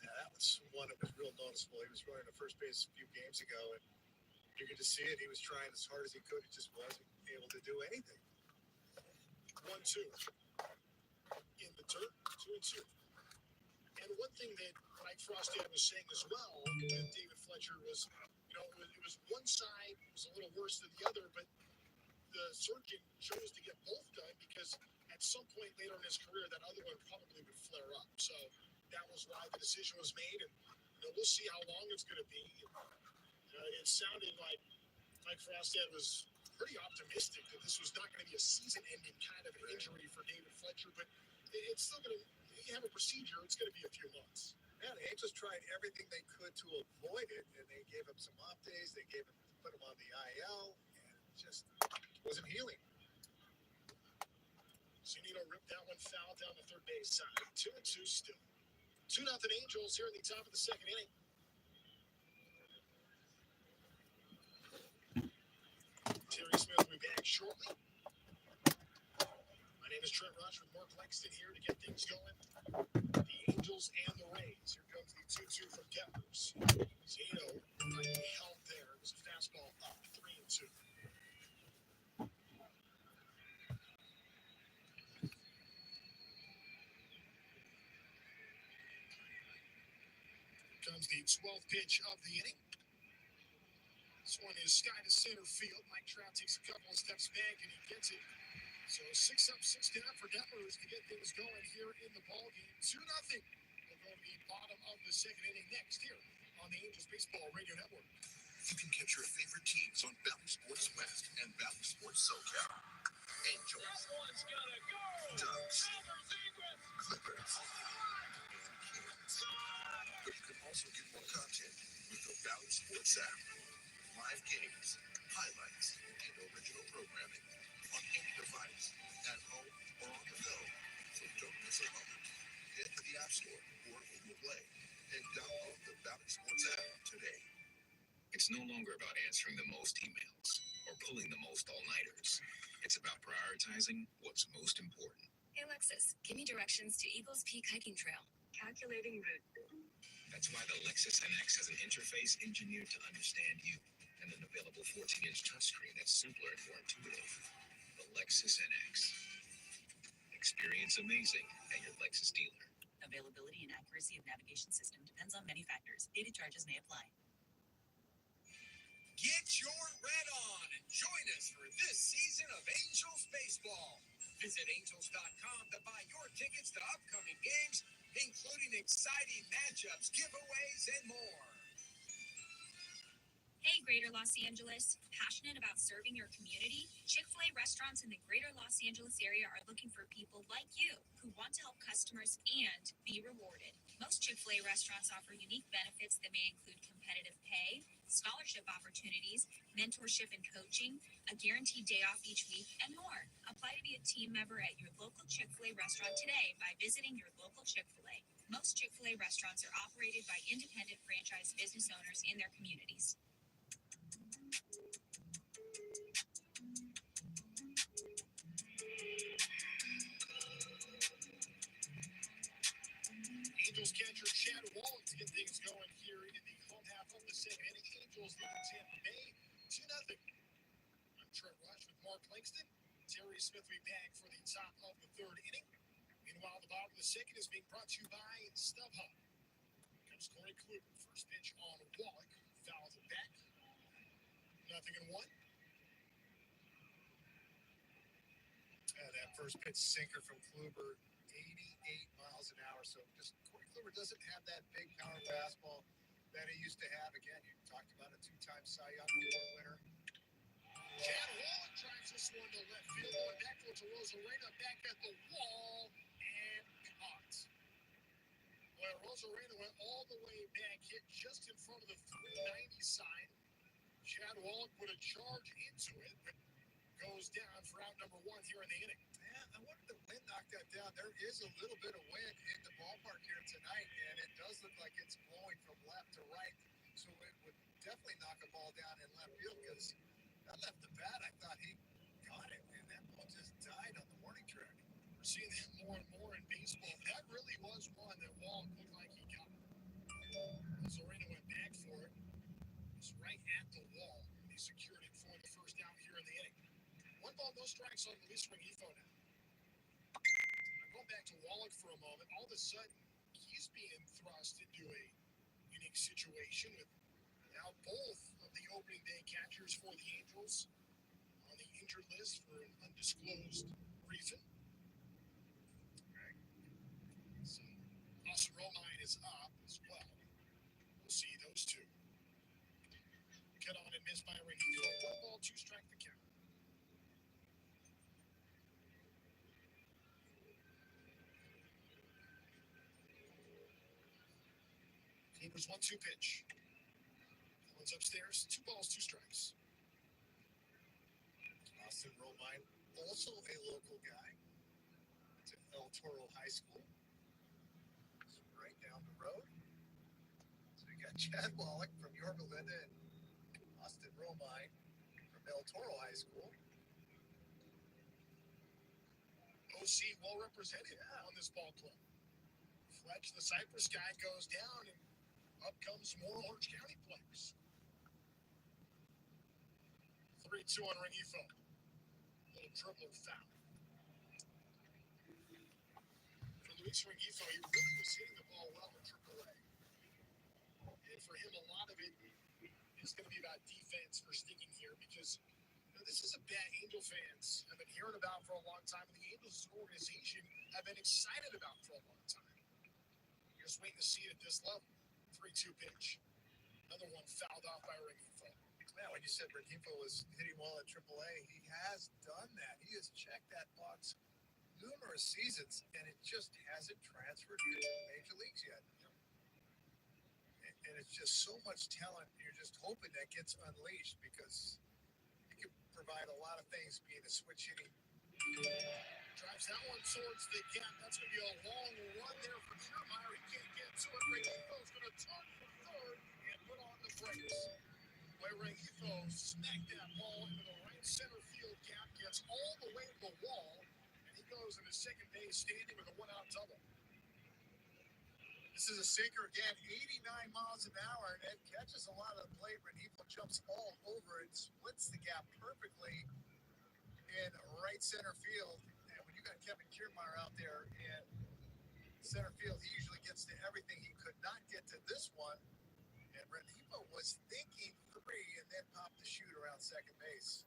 Speaker 23: Yeah, that was one that was real noticeable. He was running to first base a few games ago, and you could just see it. He was trying as hard as he could. He just wasn't able to do anything.
Speaker 3: 1-2. In the dirt, 2-2. And one thing that Mike Frostad was saying as well, that David Fletcher was, it was one side was a little worse than the other, but the surgeon chose to get both done because at some point later in his career, that other one probably would flare up. So that was why the decision was made, and we'll see how long it's going to be. It sounded like Mike Frostad was pretty optimistic that this was not going to be a season-ending kind of injury for David Fletcher, but it's still going to. You have a procedure. It's going to be a few months.
Speaker 23: Yeah, the Angels tried everything they could to avoid it, and they gave him some off days. They put him on the IL, and
Speaker 3: just wasn't healing. Zunino ripped that one foul down the third base side. 2-2 still. 2-0 Angels here in the top of the second inning. Terry Smith will be back shortly. My name is Trent Rush with Mark Lexton here to get things going. The Angels and the Rays. Here comes the 2-2 from Devers. Zunino held there. It was a fastball up, 3-2. Comes the 12th pitch of the inning. This one is sky to center field. Mike Trout takes a couple of steps back and he gets it. So 6 up, 6 down for Devers to get things going here in the ballgame. 2-0. We'll go to the bottom of the second inning next here on the Angels Baseball Radio Network.
Speaker 6: You can catch your favorite teams on Bally Sports West and Bally Sports SoCal. Angels, Ducks, Clippers, and Kings. But you can also get more content with the Bally Sports app. Live games, highlights, and original programming on any device, at home or on the go. So don't miss a moment. Head to the App Store or Google Play and download the Bally Sports app today.
Speaker 7: It's no longer about answering the most emails or pulling the most all-nighters. It's about prioritizing what's most important.
Speaker 16: Hey Lexus, give me directions to Eagles Peak Hiking Trail. Calculating route.
Speaker 7: That's why the Lexus NX has an interface engineered to understand you and an available 14-inch touchscreen that's simpler and more intuitive. The Lexus NX. Experience amazing at your Lexus dealer.
Speaker 18: Availability and accuracy of navigation system depends on many factors. Data charges may apply.
Speaker 15: Get your red on and join us for this season of Angels Baseball. Visit Angels.com to buy your tickets to upcoming games, including exciting matchups, giveaways, and more.
Speaker 16: Hey, Greater Los Angeles. Passionate about serving your community? Chick-fil-A restaurants in the Greater Los Angeles area are looking for people like you who want to help customers and be rewarded. Most Chick-fil-A restaurants offer unique benefits that may include competitive pay, scholarship opportunities, mentorship and coaching, a guaranteed day off each week, and more. Apply to be a team member at your local Chick-fil-A restaurant today by visiting your local Chick-fil-A. Most Chick-fil-A restaurants are operated by independent franchise business owners in their communities.
Speaker 3: Angels catcher Chad Wallach to get things going here in the home half of the second inning. Angels leading Tampa Bay 2-0. I'm Trent Rush with Mark Langston. Terry Smith will be back for the top of the third inning. Meanwhile, the bottom of the second is being brought to you by StubHub. Here comes Corey Kluber. First pitch on Wallach. Fouls it back. 0-1. That first pitch sinker from Kluber, 88 miles an hour. So just Corey Kluber doesn't have that big power fastball that he used to have. Again, you talked about a 2-time Cy Young Award winner. Chad Wallach drives this one to left field, going back towards Rosarena, back at the wall, and caught. Well, Rosarena went all the way back, hit just in front of the 390 sign. Chad Wallach put a charge into it, but goes down for out number 1 here in the inning. Yeah, I wonder if the wind knocked that down. There is a little bit of wind in the ballpark here tonight, and it does look like it's blowing from left to right. So it would definitely knock a ball down in left field, because I left the bat, I thought he got it, and that ball just died on the warning track. We're seeing that more and more in baseball. That really was one that Wallach looked like he got. Zorina went back for it. It was right at the wall. He secured it for the first out here in the inning. 1 ball, no strikes on Luis Rengifo now. I'm going back to Wallach for a moment. All of a sudden, he's being thrust into a unique situation with now both of the opening day catchers for the Angels on the injured list for an undisclosed reason. All right. So, Austin Romine is up as well. We'll see those two. Cut on and missed by Rengifo. 1 ball, 2 strike the count. Kluber's 1-2 pitch. That one's upstairs. 2 balls, 2 strikes. Austin Romine, also a local guy. It's at El Toro High School. It's right down the road. So you got Chad Wallach from Yorba Linda and Austin Romine from El Toro High School. OC well represented on this ball club. Fletch, the Cypress guy, goes down, and up comes more Orange County players. 3-2 on Rengifo. Little dribbler foul. For Luis Rengifo, he really was hitting the ball well in AAA. And for him, a lot of it is going to be about defense for sticking here because this is a bet Angel fans have been hearing about for a long time, and the Angels as an organization have been excited about for a long time. You're just waiting to see it at this level. 3-2 pitch. Another one fouled off by Rengifo. Yeah, when you said Rengifo was hitting well at AAA, he has done that. He has checked that box numerous seasons, and it just hasn't transferred to the major leagues yet. And it's just so much talent. You're just hoping that gets unleashed because he can provide a lot of things being a switch hitting. Drives that one towards the gap. That's going to be a long run there for Kiermaier. He can't get to it. Rengifo's going to tuck for third and put on the brakes. Where Rengifo smacked that ball into the right center field gap, gets all the way to the wall, and he goes into second base standing with a one-out double. This is a sinker again, 89 miles an hour, and it catches a lot of the plate. Rengifo jumps all over it, splits the gap perfectly in right center field. And when you got Kevin Kiermaier out there in center field, he usually gets to everything. He could not get to this one. And Rengifo was thinking three and then popped the shoot around second base.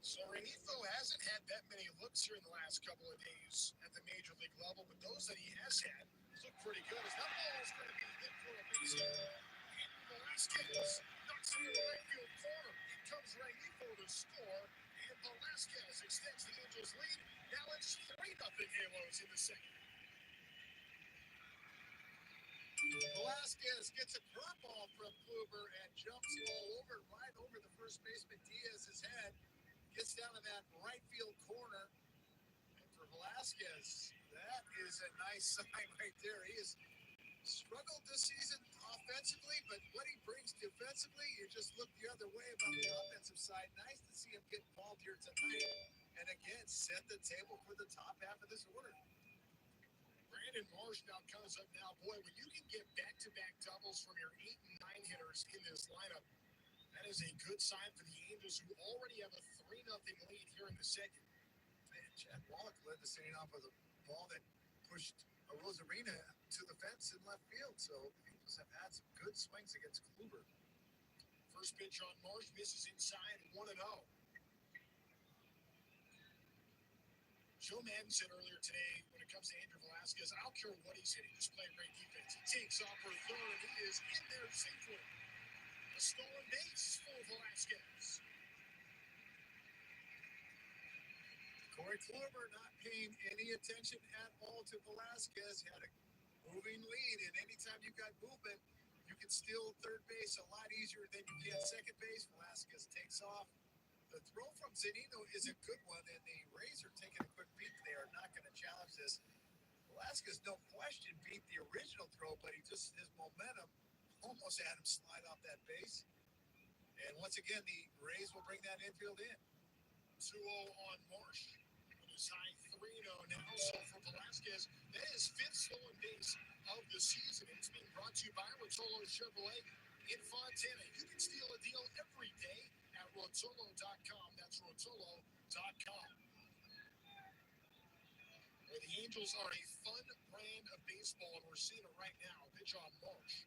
Speaker 3: So Rengifo hasn't had that many looks here in the last couple of days at the major league level, but those that he has had look pretty good. As that ball is going to be hit for a base hit. And Velasquez knocks it in the right field corner. In comes Rengifo to score, and Velasquez extends the Angels' lead. Now it's 3-0 Halos in the second. Velasquez gets a curveball from Kluber and jumps all over, right over the first baseman Diaz's head. Gets down in that right field corner. And for Velasquez, that is a nice sign right there. He has struggled this season offensively, but what he brings defensively, you just look the other way about the offensive side. Nice to see him get involved here tonight. And again, set the table for the top half of this order. Brandon Marsh now comes up now. Boy, when you can get back-to-back doubles from your 8 and 9 hitters in this lineup, that is a good sign for the Angels, who already have a 3-0 lead here in the second. Man, Chad Wallach led this inning off with a ball that pushed Rosarina to the fence in left field. So the Angels have had some good swings against Kluber. First pitch on Marsh, misses inside, 1-0. Joe Madden said earlier today, when it comes to Andrew Velasquez, I don't care what he's hitting, just play great defense. He takes off for third, and he is in there safely. A stolen base for Velasquez. Corey Kluber not paying any attention at all to Velasquez. Had a moving lead, and anytime you got movement, you can steal third base a lot easier than you can second base. Velasquez takes off. The throw from Zunino is a good one, and the Rays are taking a quick peek. They are not going to challenge this. Velasquez, no question, beat the original throw, but his momentum almost had him slide off that base. And once again, the Rays will bring that infield in. 2-0 on Marsh. It is high 3-0 now. So for Velasquez, that is 5th stolen base of the season. It's being brought to you by Rotolo Chevrolet in Fontana. You can steal a deal every day at Rotolo.com. That's Rotolo.com. Where the Angels are a fun brand of baseball, and we're seeing it right now. Pitch on Marsh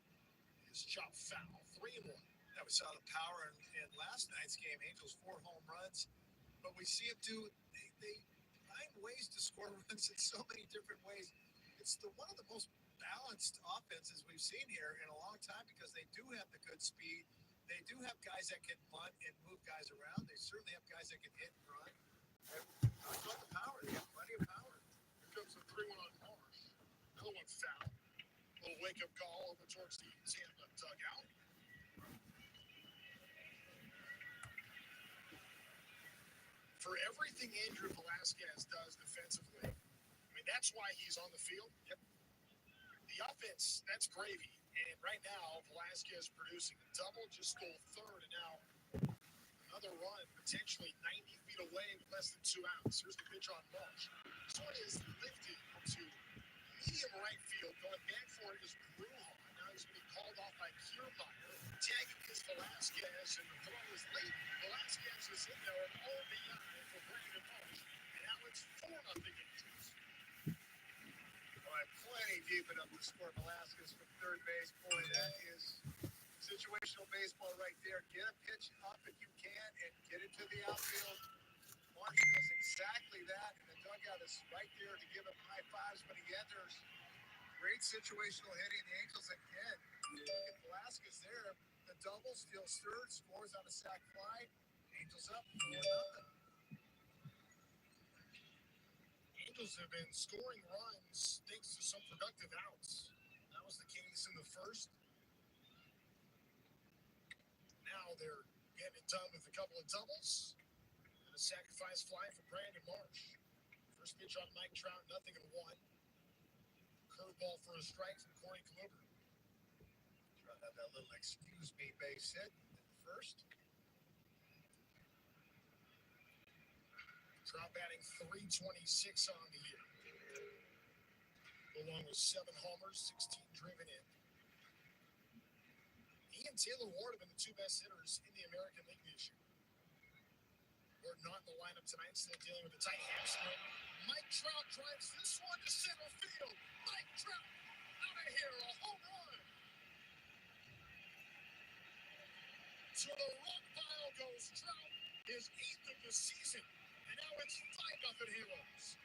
Speaker 3: is chopped foul. 3-1. Yeah, we saw the power in last night's game. Angels 4 home runs, but we see them do. They find ways to score runs in so many different ways. It's one of the most balanced offenses we've seen here in a long time because they do have the good speed. They do have guys that can bunt and move guys around. They certainly have guys that can hit and run. And I thought the power. They have plenty of power. Here comes the 3-1 on Marsh. Another one foul. Little wake-up call over towards the Tampa dugout. for everything Andrew Velasquez does defensively. I mean, that's why he's on the field. Yep. The offense, that's gravy. And right now, Velasquez producing a double, just stole third, and now another run, potentially 90 feet away with less than 2 outs. Here's the pitch on Marsh. This one is lifted to medium right field. Going back for it is Brujan. Now he's going to be called off by Kiermaier. Tagging is Velasquez, and the throw is late. Velasquez is in there, an RBI for Brandon Marsh. And now it's 4-0 Angels.
Speaker 12: Plenty deep enough to score Velasquez from third base. Boy, that is situational baseball right there. Get a pitch up if you can and get it to the outfield. Marsh does exactly that, and the dugout is right there to give him high fives when he enters. Great situational hitting. The Angels again. Look at Velasquez there. The double, steals third, scores on a sac fly. Angels up 4-0.
Speaker 3: Angels have been scoring runs thanks to some productive outs. That was the case in the first. Now they're getting it done with a couple of doubles and a sacrifice fly for Brandon Marsh. First pitch on Mike Trout, 0-1. Curveball for a strike from Corey Kluber.
Speaker 12: Trout had that little excuse me base hit in the first.
Speaker 3: Trout batting .326 on the year, along with 7 homers, 16 driven in. He and Taylor Ward have been the 2 best hitters in the American League this year. Ward not in the lineup tonight, still dealing with a tight hamstring. Mike Trout drives this one to center field. Mike Trout out of here, a home run. To the rock pile goes Trout, his 8th of the season. And now it's 5-0 Heroes.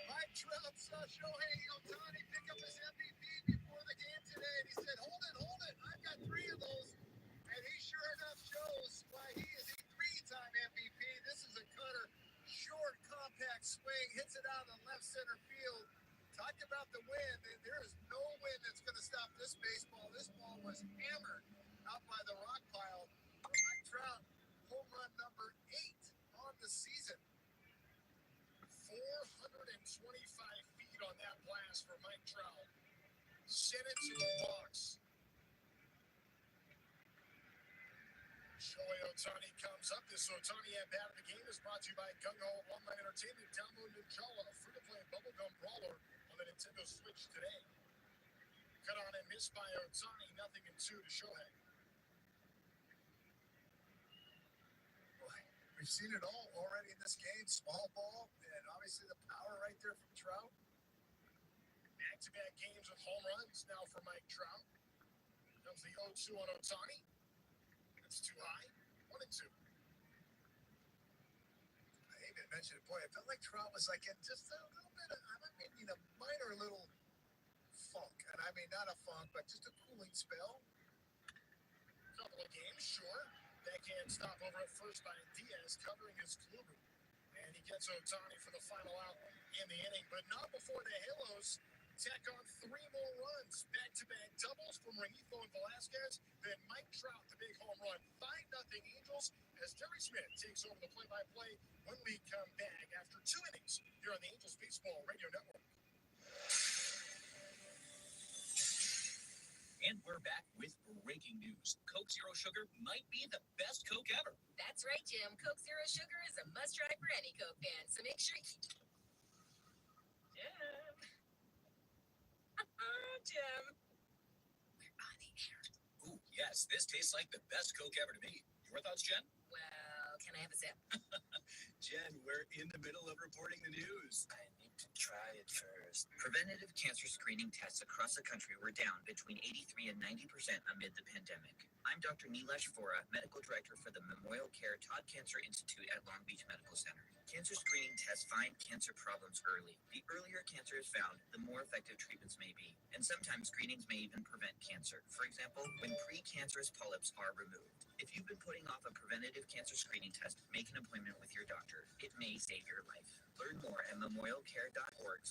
Speaker 12: Mike Trout saw Shohei Ohtani pick up his MVP before the game today, and he said, hold it, I've got 3 of those. And he sure enough shows why he is a 3-time MVP. This is a cutter, short, compact swing, hits it out of the left center field. Talk about the wind. There is no wind that's going to stop this baseball. This ball was hammered out by the rock pile. For Mike Trout, home run number 8 on the season.
Speaker 3: 425 feet on that blast for Mike Trout. Sent it to the box. Shohei Ohtani comes up. This Ohtani at bat of the game is brought to you by Gung Ho Online Entertainment. Download Ninjala, a free-to-play bubblegum brawler on the Nintendo Switch today. Cut on and missed by Ohtani, 0-2 to Shohei.
Speaker 12: Boy, we've seen it all already in this game. Small ball, and obviously the power right there from Trout.
Speaker 3: Back-to-back games with home runs now for Mike Trout. Comes the 0-2 on Ohtani. It's too high. 1-2.
Speaker 12: I even mentioned it. Boy, I felt like Trout was like in just a little bit of, I mean, a minor little funk. And I mean, not a funk, but just a cooling spell.
Speaker 3: Couple of games, sure. Backhand stop over at first by Diaz, covering his Kluber. And he gets Ohtani for the final out in the inning, but not before the Halos tack on 3 more runs. Back-to-back doubles from Rengifo and Velasquez. Then Mike Trout, the big home run. 5-0 Angels as Terry Smith takes over the play-by-play when we come back after 2 innings here on the Angels Baseball Radio Network.
Speaker 4: And we're back with breaking news. Coke Zero Sugar might be the best Coke ever.
Speaker 5: That's right, Jim. Coke Zero Sugar is a must-try for any Coke fan, so make sure you... Jim.
Speaker 4: We're on the air. Ooh, yes, this tastes like the best Coke ever to me. Your thoughts, Jen?
Speaker 5: Well, can I have a sip?
Speaker 4: Jen, we're in the middle of reporting the news.
Speaker 21: I need to try it first. Preventative cancer screening tests across the country were down between 83 and 90% amid the pandemic. I'm Dr. Nilesh Vora, Medical Director for the Memorial Care Todd Cancer Institute at Long Beach Medical Center. Cancer screening tests find cancer problems early. The earlier cancer is found, the more effective treatments may be. And sometimes screenings may even prevent cancer. For example, when precancerous polyps are removed. If you've been putting off a preventative cancer screening test, make an appointment with your doctor. It may save your life. Learn more at memorialcare.org/.